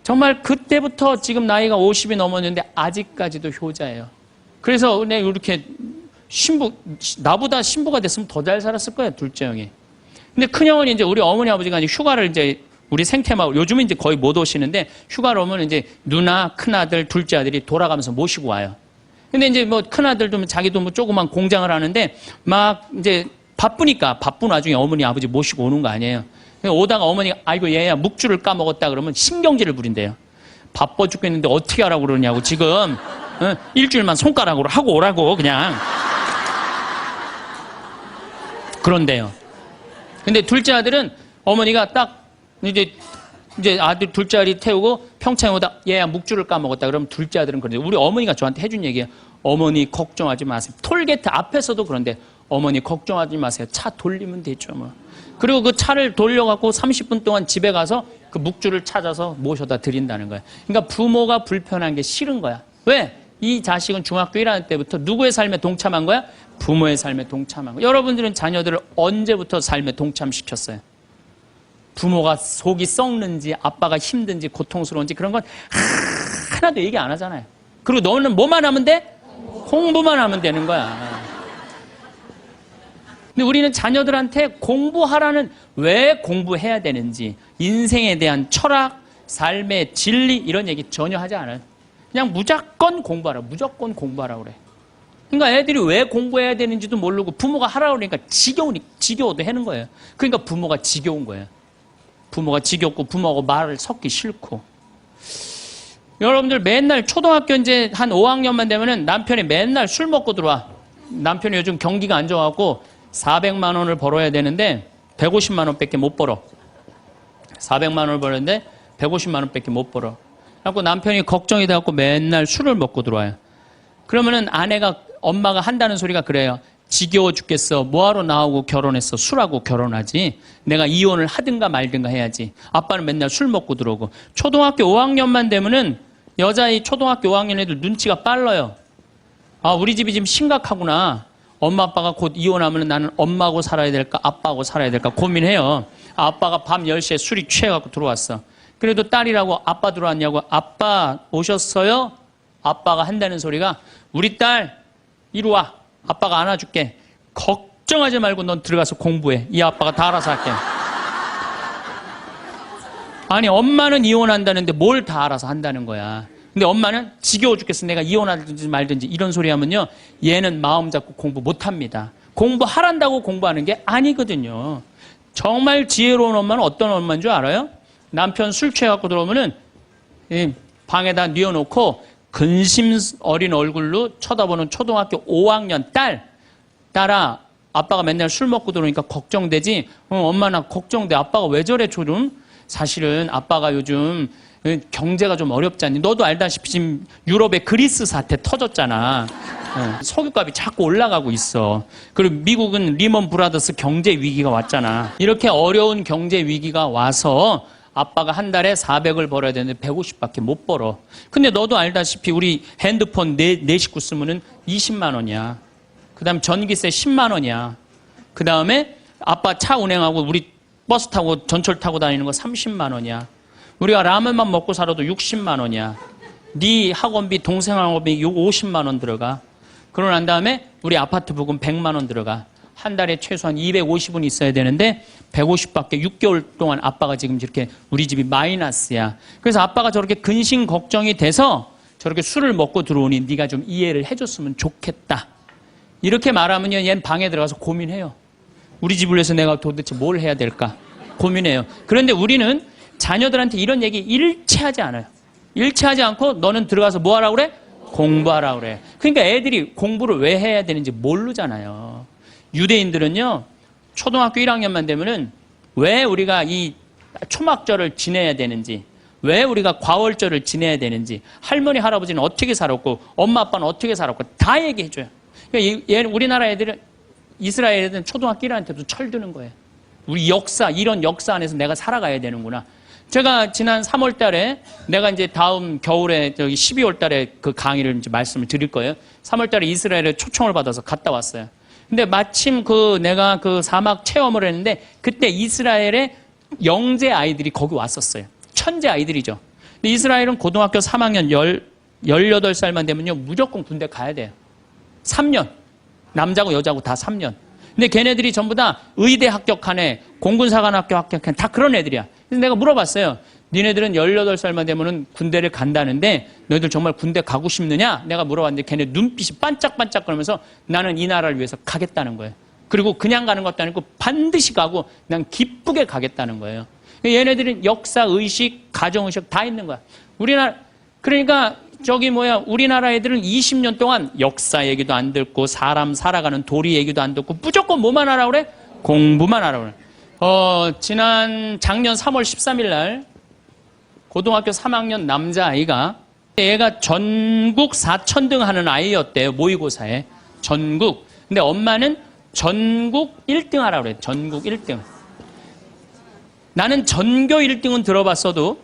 정말 그때부터 지금 나이가 50이 넘었는데 아직까지도 효자예요. 그래서 내가 이렇게 나보다 신부가 됐으면 더 잘 살았을 거예요, 둘째 형이. 근데 큰 형은 이제 우리 어머니 아버지가 이제 휴가를 이제 우리 생태마을, 요즘은 이제 거의 못 오시는데 휴가를 오면 이제 누나, 큰아들, 둘째 아들이 돌아가면서 모시고 와요. 근데 이제 뭐 큰아들도 자기도 뭐 조그만 공장을 하는데 막 이제 바쁘니까 바쁜 와중에 어머니 아버지 모시고 오는 거 아니에요. 오다가 어머니가 아이고 얘야 묵주를 까먹었다 그러면 신경질을 부린대요. 바빠 죽겠는데 어떻게 하라고 그러냐고 지금 일주일만 손가락으로 하고 오라고 그냥. 그런데요. 근데 둘째 아들은 어머니가 딱 이제 아들 둘째 아들이 태우고 평창에 오다 얘야 묵주를 까먹었다 그러면 둘째 아들은 그런데 우리 어머니가 저한테 해준 얘기예요. 어머니 걱정하지 마세요. 톨게이트 앞에서도 그런데 어머니 걱정하지 마세요. 차 돌리면 되죠 뭐. 그리고 그 차를 돌려갖고 30분 동안 집에 가서 그 묵주를 찾아서 모셔다 드린다는 거예요. 그러니까 부모가 불편한 게 싫은 거야. 왜? 이 자식은 중학교 1학년 때부터 누구의 삶에 동참한 거야? 부모의 삶에 동참한 거야. 여러분들은 자녀들을 언제부터 삶에 동참시켰어요? 부모가 속이 썩는지 아빠가 힘든지 고통스러운지 그런 건 하나도 얘기 안 하잖아요. 그리고 너는 뭐만 하면 돼? 공부만 하면 되는 거야. 근데 우리는 자녀들한테 공부하라는 왜 공부해야 되는지 인생에 대한 철학, 삶의 진리 이런 얘기 전혀 하지 않아요. 그냥 무조건 공부하라. 무조건 공부하라 그래. 그러니까 애들이 왜 공부해야 되는지도 모르고 부모가 하라고 그러니까 지겨워도 하는 거예요. 그러니까 부모가 지겨운 거예요. 부모가 지겹고 부모하고 말을 섞기 싫고. 여러분들 맨날 초등학교 이제 한 5학년만 되면은 남편이 맨날 술 먹고 들어와. 남편이 요즘 경기가 안 좋아갖고 400만 원을 벌어야 되는데 150만 원밖에 못 벌어. 400만 원을 벌었는데 150만 원밖에 못 벌어. 그래갖고 남편이 걱정이 돼갖고 맨날 술을 먹고 들어와요. 그러면은 엄마가 한다는 소리가 그래요. 지겨워 죽겠어. 뭐하러 나하고 결혼했어. 술하고 결혼하지. 내가 이혼을 하든가 말든가 해야지. 아빠는 맨날 술 먹고 들어오고. 초등학교 5학년만 되면은 여자의 초등학교 5학년 애들 눈치가 빨라요. 아, 우리 집이 지금 심각하구나. 엄마 아빠가 곧 이혼하면 나는 엄마하고 살아야 될까 아빠하고 살아야 될까 고민해요. 아빠가 밤 10시에 술이 취해갖고 들어왔어. 그래도 딸이라고 아빠 들어왔냐고. 아빠 오셨어요? 아빠가 한다는 소리가 우리 딸 이리 와. 아빠가 안아줄게. 걱정하지 말고 넌 들어가서 공부해. 이 아빠가 다 알아서 할게. 아니, 엄마는 이혼한다는데 뭘 다 알아서 한다는 거야. 근데 엄마는 지겨워 죽겠어. 내가 이혼하든지 말든지 이런 소리 하면요. 얘는 마음 잡고 공부 못 합니다. 공부하란다고 공부하는 게 아니거든요. 정말 지혜로운 엄마는 어떤 엄마인 줄 알아요? 남편 술 취해갖고 들어오면은 방에다 뉘어놓고 근심 어린 얼굴로 쳐다보는 초등학교 5학년 딸아, 아빠가 맨날 술 먹고 들어오니까 걱정되지? 엄마 나 걱정돼. 아빠가 왜 저래 조금? 사실은 아빠가 요즘 경제가 좀 어렵잖니. 너도 알다시피 지금 유럽의 그리스 사태 터졌잖아. 석유값이 자꾸 올라가고 있어. 그리고 미국은 리먼 브라더스 경제 위기가 왔잖아. 이렇게 어려운 경제 위기가 와서 아빠가 한 달에 400을 벌어야 되는데 150밖에 못 벌어. 근데 너도 알다시피 우리 핸드폰 네 식구 쓰면은 20만 원이야. 그 다음 전기세 10만 원이야. 그 다음에 아빠 차 운행하고 우리 버스 타고 전철 타고 다니는 거 30만 원이야. 우리가 라면만 먹고 살아도 60만 원이야. 네 학원비, 동생 학원비 50만 원 들어가. 그러고 난 다음에 우리 아파트 부금 100만 원 들어가. 한 달에 최소한 250은 있어야 되는데 150밖에 6개월 동안 아빠가 지금 이렇게 우리 집이 마이너스야. 그래서 아빠가 저렇게 근심 걱정이 돼서 저렇게 술을 먹고 들어오니 네가 좀 이해를 해줬으면 좋겠다. 이렇게 말하면요, 얘는 방에 들어가서 고민해요. 우리 집을 위해서 내가 도대체 뭘 해야 될까 고민해요. 그런데 우리는 자녀들한테 이런 얘기 일체하지 않아요. 일체하지 않고 너는 들어가서 뭐 하라고 그래? 공부하라고 그래. 그러니까 애들이 공부를 왜 해야 되는지 모르잖아요. 유대인들은요, 초등학교 1학년만 되면은 왜 우리가 이 초막절을 지내야 되는지, 왜 우리가 과월절을 지내야 되는지, 할머니, 할아버지는 어떻게 살았고, 엄마, 아빠는 어떻게 살았고, 다 얘기해줘요. 그러니까 우리나라 애들은, 이스라엘 애들은 초등학교 1학년 때부터 철드는 거예요. 우리 역사, 이런 역사 안에서 내가 살아가야 되는구나. 제가 지난 3월 달에 내가 이제 다음 겨울에 저기 12월 달에 그 강의를 이제 말씀을 드릴 거예요. 3월 달에 이스라엘에 초청을 받아서 갔다 왔어요. 근데 마침 내가 그 사막 체험을 했는데 그때 이스라엘의 영재 아이들이 거기 왔었어요. 천재 아이들이죠. 근데 이스라엘은 고등학교 3학년 18살만 되면요, 무조건 군대 가야 돼요. 3년. 남자고 여자고 다 3년. 근데 걔네들이 전부 다 의대 합격한 애, 공군사관학교 합격한 애, 다 그런 애들이야. 그래서 내가 물어봤어요. 니네들은 18살만 되면은 군대를 간다는데 너희들 정말 군대 가고 싶느냐? 내가 물어봤는데 걔네 눈빛이 반짝반짝 거리면서 나는 이 나라를 위해서 가겠다는 거예요. 그리고 그냥 가는 것도 아니고 반드시 가고 그냥 기쁘게 가겠다는 거예요. 얘네들은 역사, 의식, 가정의식 다 있는 거야. 그러니까 우리나라 애들은 20년 동안 역사 얘기도 안 듣고 사람 살아가는 도리 얘기도 안 듣고 무조건 뭐만 하라고 그래? 공부만 하라고 그래. 작년 3월 13일 날 고등학교 3학년 남자아이가 얘가 전국 4천등 하는 아이였대요. 모의고사에. 전국. 근데 엄마는 전국 1등 하라고 그래. 전국 1등. 나는 전교 1등은 들어봤어도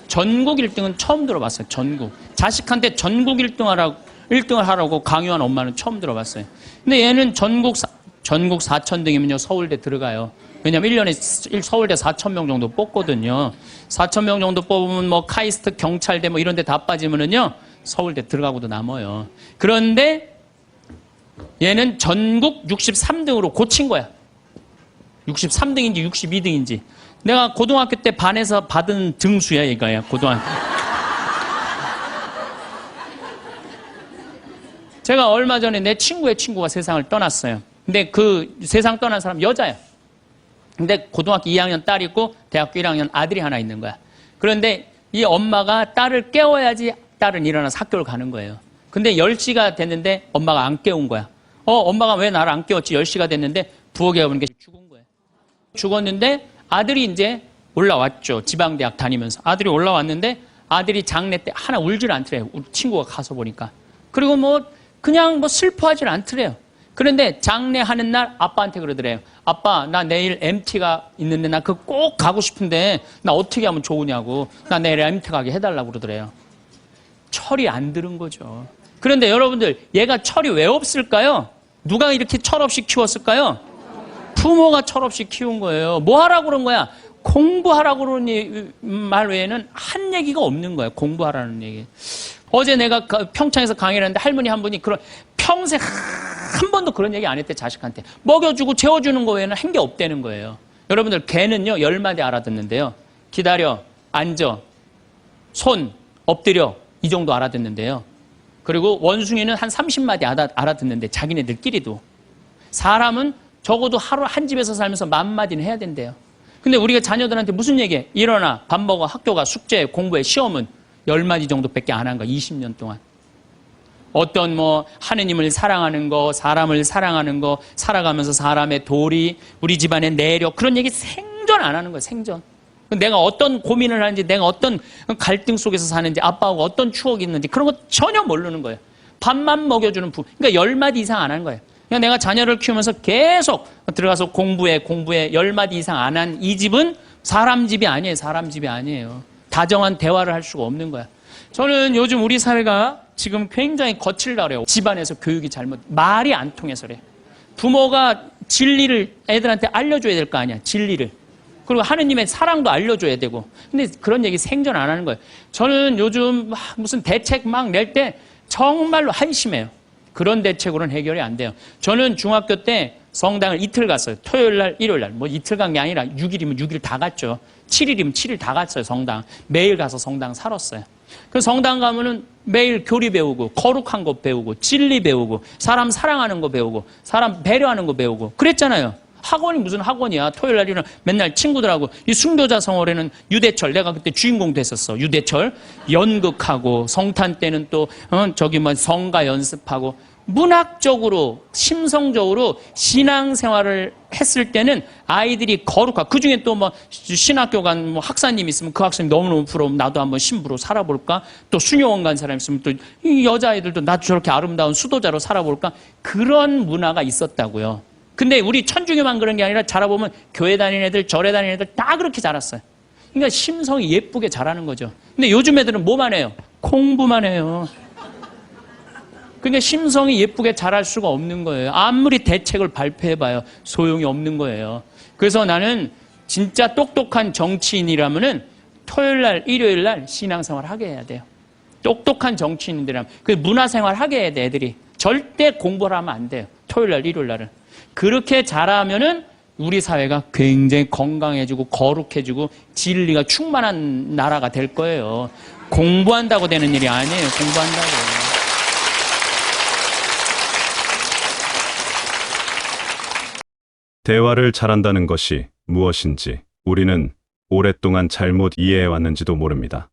전국 1등은 처음 들어봤어요. 전국. 자식한테 전국 1등을 하라고 강요한 엄마는 처음 들어봤어요. 근데 얘는 전국 4천등이면요, 서울대 들어가요. 왜냐면 1년에 서울대 4,000명 정도 뽑거든요. 4,000명 정도 뽑으면 뭐 카이스트, 경찰대 뭐 이런 데 다 빠지면은요, 서울대 들어가고도 남아요. 그런데 얘는 전국 63등으로 고친 거야. 63등인지 62등인지. 내가 고등학교 때 반에서 받은 등수야, 이거야, 고등학교. 제가 얼마 전에 내 친구의 친구가 세상을 떠났어요. 근데 그 세상 떠난 사람 여자야. 근데 고등학교 2학년 딸이 있고 대학교 1학년 아들이 하나 있는 거야. 그런데 이 엄마가 딸을 깨워야지 딸은 일어나서 학교를 가는 거예요. 근데 10시가 됐는데 엄마가 안 깨운 거야. 엄마가 왜 나를 안 깨웠지? 10시가 됐는데 부엌에 가보는 게 죽은 거예요. 죽었는데 아들이 이제 올라왔죠. 지방대학 다니면서. 아들이 올라왔는데 아들이 장례 때 하나 울질 않더래요. 우리 친구가 가서 보니까. 그리고 그냥 슬퍼하질 않더래요. 그런데 장례하는 날 아빠한테 그러더래요. 아빠, 나 내일 MT가 있는데 나 그거 꼭 가고 싶은데 나 어떻게 하면 좋으냐고. 나 내일 MT 가게 해달라고 그러더래요. 철이 안 들은 거죠. 그런데 여러분들, 얘가 철이 왜 없을까요? 누가 이렇게 철없이 키웠을까요? 부모가 철없이 키운 거예요. 뭐 하라고 그런 거야? 공부하라고 그러는 말 외에는 한 얘기가 없는 거예요. 공부하라는 얘기. 어제 내가 평창에서 강의를 했는데 할머니 한 분이 평생 한 번도 그런 얘기 안 했대, 자식한테. 먹여주고 재워주는 거 외에는 한 게 없다는 거예요. 여러분들, 개는요, 10마디 알아듣는데요. 기다려, 앉아, 손, 엎드려 이 정도 알아듣는데요. 그리고 원숭이는 한 30마디 알아듣는데 자기네들끼리도. 사람은 적어도 하루 한 집에서 살면서 10,000마디는 해야 된대요. 근데 우리가 자녀들한테 무슨 얘기해? 일어나, 밥 먹어, 학교 가, 숙제, 공부해, 시험은 10마디 정도밖에 안 한 거야. 20년 동안. 어떤 하느님을 사랑하는 거, 사람을 사랑하는 거, 살아가면서 사람의 도리, 우리 집안의 내력 그런 얘기 생전 안 하는 거예요. 생전. 내가 어떤 고민을 하는지, 내가 어떤 갈등 속에서 사는지, 아빠하고 어떤 추억이 있는지 그런 거 전혀 모르는 거예요. 밥만 먹여주는 그러니까 10마디 이상 안 한 거예요. 그냥 내가 자녀를 키우면서 계속 들어가서 공부해 10마디 이상 안 한 이 집은 사람 집이 아니에요. 사람 집이 아니에요. 다정한 대화를 할 수가 없는 거야. 저는 요즘 우리 사회가 지금 굉장히 거칠다 그래요. 집안에서 교육이 말이 안 통해서 그래. 부모가 진리를 애들한테 알려줘야 될 거 아니야. 진리를. 그리고 하느님의 사랑도 알려줘야 되고. 근데 그런 얘기 생전 안 하는 거예요. 저는 요즘 무슨 대책 막 낼 때 정말로 한심해요. 그런 대책으로는 해결이 안 돼요. 저는 중학교 때 성당을 이틀 갔어요. 토요일 날, 일요일 날. 이틀 간 게 아니라 6일이면 6일 다 갔죠. 7일이면 7일 다 갔어요, 성당. 매일 가서 성당 살았어요. 그 성당 가면은 매일 교리 배우고, 거룩한 거 배우고, 진리 배우고, 사람 사랑하는 거 배우고, 사람 배려하는 거 배우고. 그랬잖아요. 학원이 무슨 학원이야. 토요일 날이는 맨날 친구들하고, 이 순교자 성월에는 유대철, 내가 그때 주인공 됐었어. 유대철. 연극하고, 성탄 때는 또, 성가 연습하고, 문학적으로, 심성적으로 신앙생활을 했을 때는 아이들이 거룩하고, 그 중에 또 신학교 간 학사님 있으면 그 학생이 너무너무 부러우면 나도 한번 신부로 살아볼까? 또 수녀원 간 사람 있으면 또 이 여자아이들도 나도 저렇게 아름다운 수도자로 살아볼까? 그런 문화가 있었다고요. 근데 우리 천주교만 그런 게 아니라 자라보면 교회 다니는 애들, 절에 다니는 애들 다 그렇게 자랐어요. 그러니까 심성이 예쁘게 자라는 거죠. 근데 요즘 애들은 뭐만 해요? 공부만 해요. 그러니까 심성이 예쁘게 자랄 수가 없는 거예요. 아무리 대책을 발표해봐요. 소용이 없는 거예요. 그래서 나는 진짜 똑똑한 정치인이라면은 토요일 날, 일요일 날 신앙생활 하게 해야 돼요. 똑똑한 정치인들이라면. 그 문화생활 하게 해야 돼, 애들이. 절대 공부를 하면 안 돼요. 토요일 날, 일요일 날은. 그렇게 자라면은 우리 사회가 굉장히 건강해지고 거룩해지고 진리가 충만한 나라가 될 거예요. 공부한다고 되는 일이 아니에요. 공부한다고. 대화를 잘한다는 것이 무엇인지 우리는 오랫동안 잘못 이해해왔는지도 모릅니다.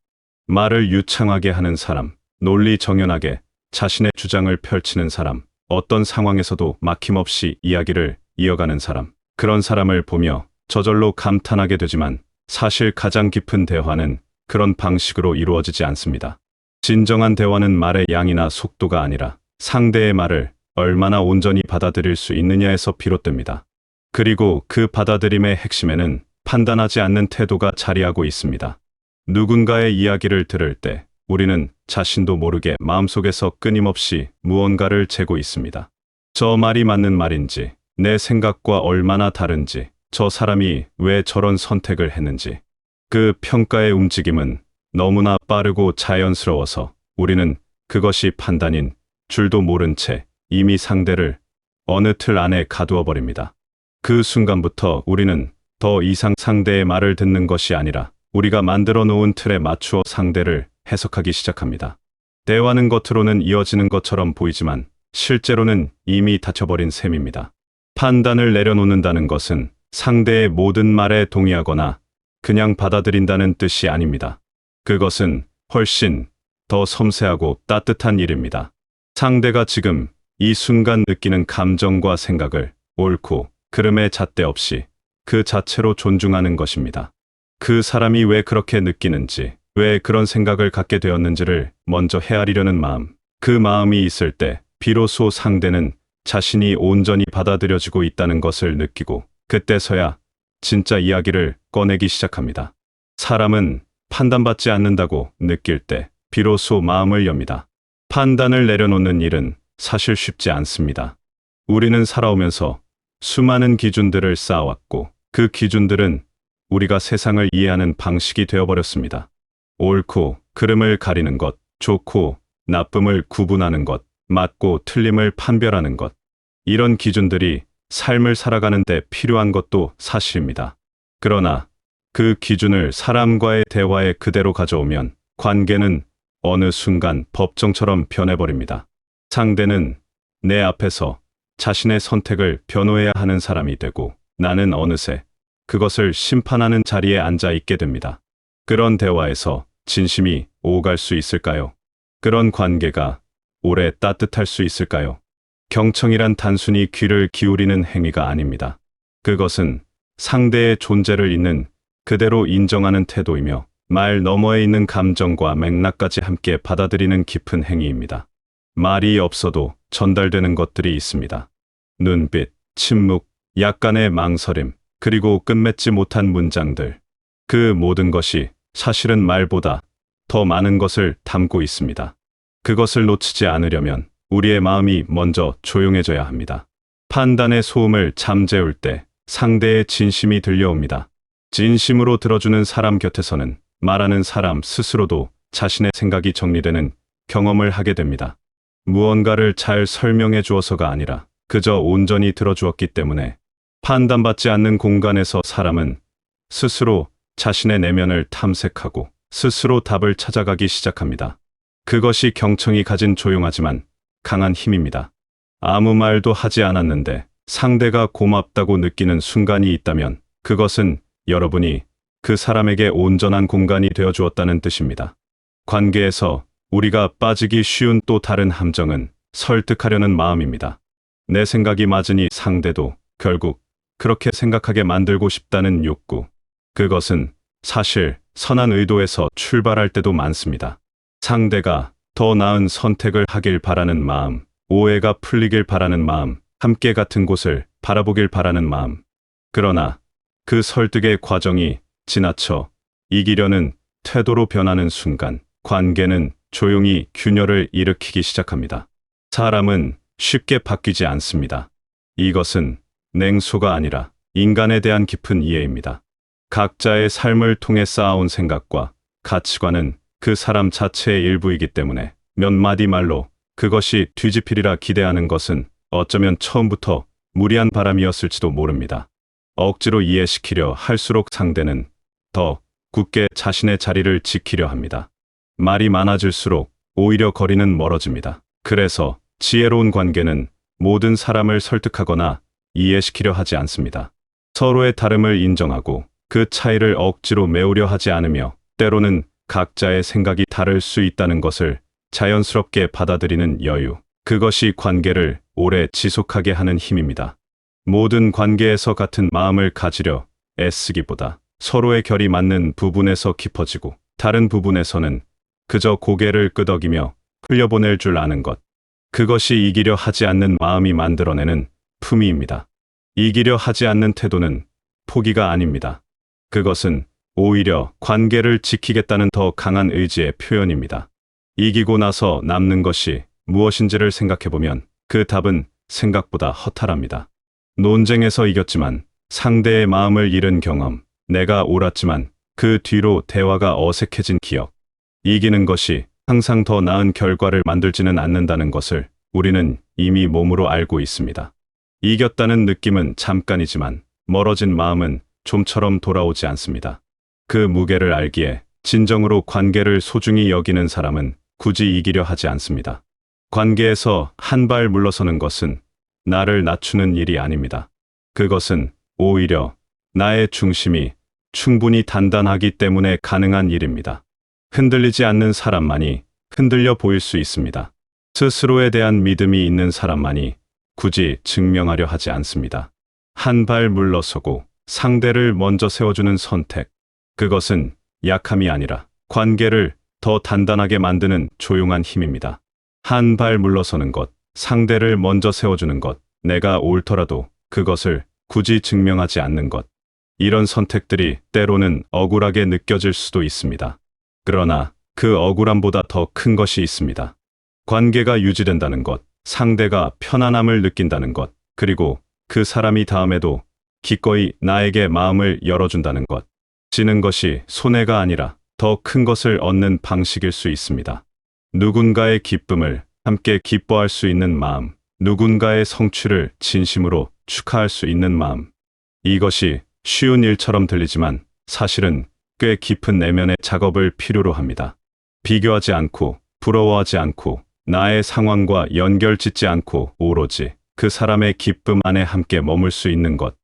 말을 유창하게 하는 사람, 논리 정연하게 자신의 주장을 펼치는 사람, 어떤 상황에서도 막힘없이 이야기를 이어가는 사람, 그런 사람을 보며 저절로 감탄하게 되지만 사실 가장 깊은 대화는 그런 방식으로 이루어지지 않습니다. 진정한 대화는 말의 양이나 속도가 아니라 상대의 말을 얼마나 온전히 받아들일 수 있느냐에서 비롯됩니다. 그리고 그 받아들임의 핵심에는 판단하지 않는 태도가 자리하고 있습니다. 누군가의 이야기를 들을 때 우리는 자신도 모르게 마음속에서 끊임없이 무언가를 재고 있습니다. 저 말이 맞는 말인지, 내 생각과 얼마나 다른지, 저 사람이 왜 저런 선택을 했는지. 그 평가의 움직임은 너무나 빠르고 자연스러워서 우리는 그것이 판단인 줄도 모른 채 이미 상대를 어느 틀 안에 가두어 버립니다. 그 순간부터 우리는 더 이상 상대의 말을 듣는 것이 아니라 우리가 만들어 놓은 틀에 맞추어 상대를 해석하기 시작합니다. 대화는 겉으로는 이어지는 것처럼 보이지만 실제로는 이미 닫혀버린 셈입니다. 판단을 내려놓는다는 것은 상대의 모든 말에 동의하거나 그냥 받아들인다는 뜻이 아닙니다. 그것은 훨씬 더 섬세하고 따뜻한 일입니다. 상대가 지금 이 순간 느끼는 감정과 생각을 옳고 그름의 잣대 없이 그 자체로 존중하는 것입니다. 그 사람이 왜 그렇게 느끼는지, 왜 그런 생각을 갖게 되었는지를 먼저 헤아리려는 마음, 그 마음이 있을 때 비로소 상대는 자신이 온전히 받아들여지고 있다는 것을 느끼고 그때서야 진짜 이야기를 꺼내기 시작합니다. 사람은 판단받지 않는다고 느낄 때 비로소 마음을 엽니다. 판단을 내려놓는 일은 사실 쉽지 않습니다. 우리는 살아오면서 수많은 기준들을 쌓아왔고 그 기준들은 우리가 세상을 이해하는 방식이 되어버렸습니다. 옳고 그름을 가리는 것, 좋고 나쁨을 구분하는 것, 맞고 틀림을 판별하는 것. 이런 기준들이 삶을 살아가는 데 필요한 것도 사실입니다. 그러나 그 기준을 사람과의 대화에 그대로 가져오면 관계는 어느 순간 법정처럼 변해버립니다. 상대는 내 앞에서 자신의 선택을 변호해야 하는 사람이 되고 나는 어느새 그것을 심판하는 자리에 앉아 있게 됩니다. 그런 대화에서 진심이 오갈 수 있을까요? 그런 관계가 오래 따뜻할 수 있을까요? 경청이란 단순히 귀를 기울이는 행위가 아닙니다. 그것은 상대의 존재를 있는 그대로 인정하는 태도이며 말 너머에 있는 감정과 맥락까지 함께 받아들이는 깊은 행위입니다. 말이 없어도 전달되는 것들이 있습니다. 눈빛, 침묵, 약간의 망설임, 그리고 끝맺지 못한 문장들. 그 모든 것이 사실은 말보다 더 많은 것을 담고 있습니다. 그것을 놓치지 않으려면 우리의 마음이 먼저 조용해져야 합니다. 판단의 소음을 잠재울 때 상대의 진심이 들려옵니다. 진심으로 들어주는 사람 곁에서는 말하는 사람 스스로도 자신의 생각이 정리되는 경험을 하게 됩니다. 무언가를 잘 설명해 주어서가 아니라 그저 온전히 들어주었기 때문에 판단받지 않는 공간에서 사람은 스스로 자신의 내면을 탐색하고 스스로 답을 찾아가기 시작합니다. 그것이 경청이 가진 조용하지만 강한 힘입니다. 아무 말도 하지 않았는데 상대가 고맙다고 느끼는 순간이 있다면 그것은 여러분이 그 사람에게 온전한 공간이 되어 주었다는 뜻입니다. 관계에서 우리가 빠지기 쉬운 또 다른 함정은 설득하려는 마음입니다. 내 생각이 맞으니 상대도 결국 그렇게 생각하게 만들고 싶다는 욕구. 그것은 사실 선한 의도에서 출발할 때도 많습니다. 상대가 더 나은 선택을 하길 바라는 마음, 오해가 풀리길 바라는 마음, 함께 같은 곳을 바라보길 바라는 마음. 그러나 그 설득의 과정이 지나쳐 이기려는 태도로 변하는 순간 관계는 조용히 균열을 일으키기 시작합니다. 사람은 쉽게 바뀌지 않습니다. 이것은 냉소가 아니라 인간에 대한 깊은 이해입니다. 각자의 삶을 통해 쌓아온 생각과 가치관은 그 사람 자체의 일부이기 때문에 몇 마디 말로 그것이 뒤집히리라 기대하는 것은 어쩌면 처음부터 무리한 바람이었을지도 모릅니다. 억지로 이해시키려 할수록 상대는 더 굳게 자신의 자리를 지키려 합니다. 말이 많아질수록 오히려 거리는 멀어집니다. 그래서 지혜로운 관계는 모든 사람을 설득하거나 이해시키려 하지 않습니다. 서로의 다름을 인정하고 그 차이를 억지로 메우려 하지 않으며 때로는 각자의 생각이 다를 수 있다는 것을 자연스럽게 받아들이는 여유. 그것이 관계를 오래 지속하게 하는 힘입니다. 모든 관계에서 같은 마음을 가지려 애쓰기보다 서로의 결이 맞는 부분에서 깊어지고 다른 부분에서는 그저 고개를 끄덕이며 흘려보낼 줄 아는 것. 그것이 이기려 하지 않는 마음이 만들어내는 품위입니다. 이기려 하지 않는 태도는 포기가 아닙니다. 그것은 오히려 관계를 지키겠다는 더 강한 의지의 표현입니다. 이기고 나서 남는 것이 무엇인지를 생각해보면 그 답은 생각보다 허탈합니다. 논쟁에서 이겼지만 상대의 마음을 잃은 경험, 내가 옳았지만 그 뒤로 대화가 어색해진 기억. 이기는 것이 항상 더 나은 결과를 만들지는 않는다는 것을 우리는 이미 몸으로 알고 있습니다. 이겼다는 느낌은 잠깐이지만 멀어진 마음은 좀처럼 돌아오지 않습니다. 그 무게를 알기에 진정으로 관계를 소중히 여기는 사람은 굳이 이기려 하지 않습니다. 관계에서 한 발 물러서는 것은 나를 낮추는 일이 아닙니다. 그것은 오히려 나의 중심이 충분히 단단하기 때문에 가능한 일입니다. 흔들리지 않는 사람만이 흔들려 보일 수 있습니다. 스스로에 대한 믿음이 있는 사람만이 굳이 증명하려 하지 않습니다. 한 발 물러서고 상대를 먼저 세워주는 선택. 그것은 약함이 아니라 관계를 더 단단하게 만드는 조용한 힘입니다. 한 발 물러서는 것, 상대를 먼저 세워주는 것, 내가 옳더라도 그것을 굳이 증명하지 않는 것. 이런 선택들이 때로는 억울하게 느껴질 수도 있습니다. 그러나 그 억울함보다 더 큰 것이 있습니다. 관계가 유지된다는 것, 상대가 편안함을 느낀다는 것, 그리고 그 사람이 다음에도 기꺼이 나에게 마음을 열어준다는 것. 지는 것이 손해가 아니라 더 큰 것을 얻는 방식일 수 있습니다. 누군가의 기쁨을 함께 기뻐할 수 있는 마음, 누군가의 성취를 진심으로 축하할 수 있는 마음. 이것이 쉬운 일처럼 들리지만 사실은 꽤 깊은 내면의 작업을 필요로 합니다. 비교하지 않고, 부러워하지 않고, 나의 상황과 연결 짓지 않고, 오로지 그 사람의 기쁨 안에 함께 머물 수 있는 것.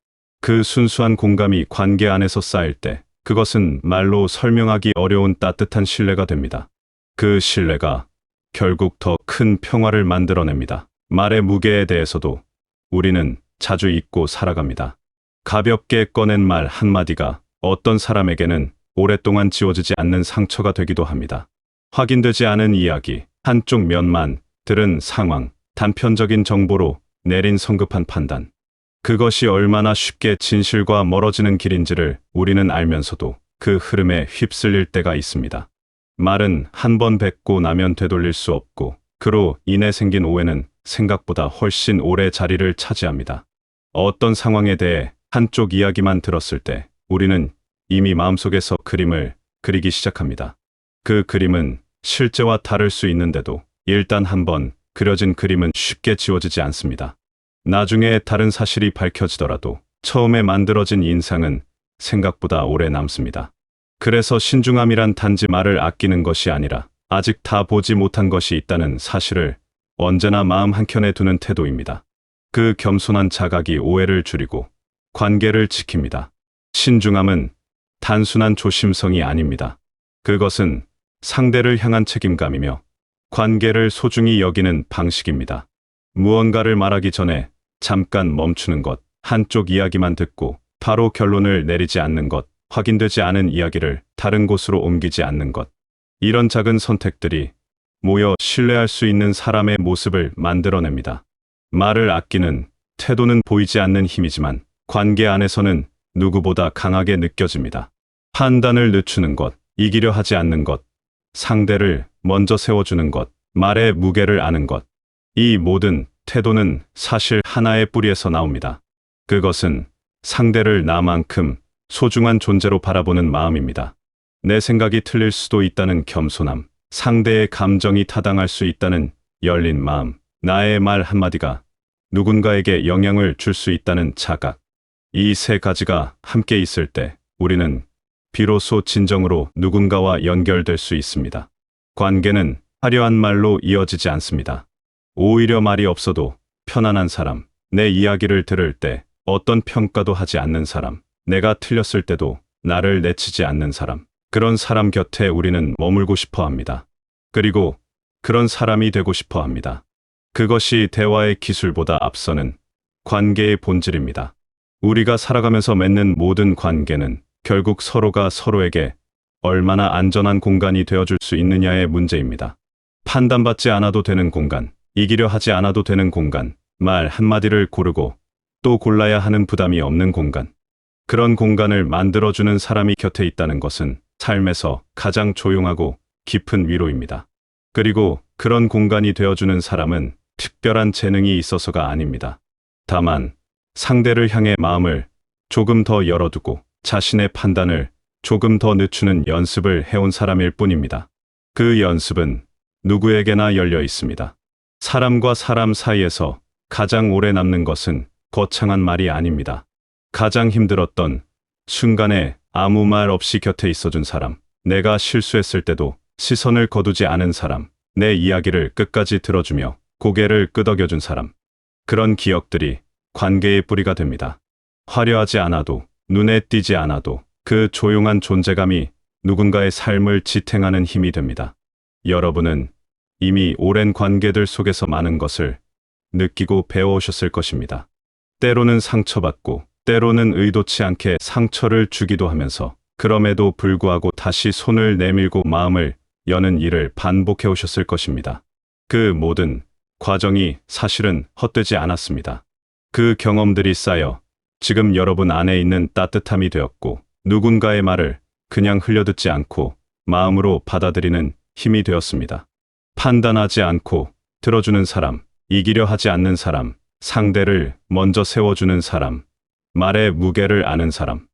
그 순수한 공감이 관계 안에서 쌓일 때, 그것은 말로 설명하기 어려운 따뜻한 신뢰가 됩니다. 그 신뢰가 결국 더 큰 평화를 만들어냅니다. 말의 무게에 대해서도 우리는 자주 잊고 살아갑니다. 가볍게 꺼낸 말 한마디가 어떤 사람에게는 오랫동안 지워지지 않는 상처가 되기도 합니다. 확인되지 않은 이야기, 한쪽 면만 들은 상황, 단편적인 정보로 내린 성급한 판단. 그것이 얼마나 쉽게 진실과 멀어지는 길인지를 우리는 알면서도 그 흐름에 휩쓸릴 때가 있습니다. 말은 한 번 뱉고 나면 되돌릴 수 없고, 그로 인해 생긴 오해는 생각보다 훨씬 오래 자리를 차지합니다. 어떤 상황에 대해 한쪽 이야기만 들었을 때 우리는 이미 마음속에서 그림을 그리기 시작합니다. 그 그림은 실제와 다를 수 있는데도 일단 한번 그려진 그림은 쉽게 지워지지 않습니다. 나중에 다른 사실이 밝혀지더라도 처음에 만들어진 인상은 생각보다 오래 남습니다. 그래서 신중함이란 단지 말을 아끼는 것이 아니라 아직 다 보지 못한 것이 있다는 사실을 언제나 마음 한켠에 두는 태도입니다. 그 겸손한 자각이 오해를 줄이고 관계를 지킵니다. 신중함은 단순한 조심성이 아닙니다. 그것은 상대를 향한 책임감이며 관계를 소중히 여기는 방식입니다. 무언가를 말하기 전에 잠깐 멈추는 것, 한쪽 이야기만 듣고 바로 결론을 내리지 않는 것, 확인되지 않은 이야기를 다른 곳으로 옮기지 않는 것. 이런 작은 선택들이 모여 신뢰할 수 있는 사람의 모습을 만들어냅니다. 말을 아끼는 태도는 보이지 않는 힘이지만 관계 안에서는 누구보다 강하게 느껴집니다. 판단을 늦추는 것, 이기려 하지 않는 것, 상대를 먼저 세워주는 것, 말의 무게를 아는 것. 이 모든 태도는 사실 하나의 뿌리에서 나옵니다. 그것은 상대를 나만큼 소중한 존재로 바라보는 마음입니다. 내 생각이 틀릴 수도 있다는 겸손함, 상대의 감정이 타당할 수 있다는 열린 마음, 나의 말 한마디가 누군가에게 영향을 줄 수 있다는 자각. 이 세 가지가 함께 있을 때 우리는 비로소 진정으로 누군가와 연결될 수 있습니다. 관계는 화려한 말로 이어지지 않습니다. 오히려 말이 없어도 편안한 사람, 내 이야기를 들을 때 어떤 평가도 하지 않는 사람, 내가 틀렸을 때도 나를 내치지 않는 사람, 그런 사람 곁에 우리는 머물고 싶어 합니다. 그리고 그런 사람이 되고 싶어 합니다. 그것이 대화의 기술보다 앞서는 관계의 본질입니다. 우리가 살아가면서 맺는 모든 관계는 결국 서로가 서로에게 얼마나 안전한 공간이 되어줄 수 있느냐의 문제입니다. 판단받지 않아도 되는 공간, 이기려 하지 않아도 되는 공간, 말 한마디를 고르고 또 골라야 하는 부담이 없는 공간. 그런 공간을 만들어주는 사람이 곁에 있다는 것은 삶에서 가장 조용하고 깊은 위로입니다. 그리고 그런 공간이 되어주는 사람은 특별한 재능이 있어서가 아닙니다. 다만 상대를 향해 마음을 조금 더 열어두고 자신의 판단을 조금 더 늦추는 연습을 해온 사람일 뿐입니다. 그 연습은 누구에게나 열려 있습니다. 사람과 사람 사이에서 가장 오래 남는 것은 거창한 말이 아닙니다. 가장 힘들었던 순간에 아무 말 없이 곁에 있어준 사람, 내가 실수했을 때도 시선을 거두지 않은 사람, 내 이야기를 끝까지 들어주며 고개를 끄덕여준 사람. 그런 기억들이 관계의 뿌리가 됩니다. 화려하지 않아도, 눈에 띄지 않아도 그 조용한 존재감이 누군가의 삶을 지탱하는 힘이 됩니다. 여러분은 이미 오랜 관계들 속에서 많은 것을 느끼고 배워오셨을 것입니다. 때로는 상처받고, 때로는 의도치 않게 상처를 주기도 하면서 그럼에도 불구하고 다시 손을 내밀고 마음을 여는 일을 반복해 오셨을 것입니다. 그 모든 과정이 사실은 헛되지 않았습니다. 그 경험들이 쌓여 지금 여러분 안에 있는 따뜻함이 되었고, 누군가의 말을 그냥 흘려듣지 않고 마음으로 받아들이는 힘이 되었습니다. 판단하지 않고 들어주는 사람, 이기려 하지 않는 사람, 상대를 먼저 세워주는 사람, 말의 무게를 아는 사람.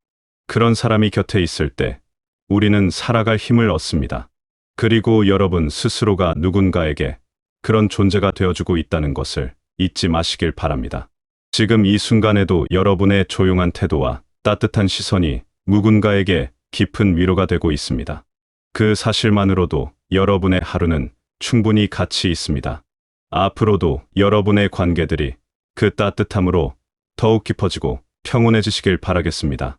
그런 사람이 곁에 있을 때 우리는 살아갈 힘을 얻습니다. 그리고 여러분 스스로가 누군가에게 그런 존재가 되어주고 있다는 것을 잊지 마시길 바랍니다. 지금 이 순간에도 여러분의 조용한 태도와 따뜻한 시선이 누군가에게 깊은 위로가 되고 있습니다. 그 사실만으로도 여러분의 하루는 충분히 가치 있습니다. 앞으로도 여러분의 관계들이 그 따뜻함으로 더욱 깊어지고 평온해지시길 바라겠습니다.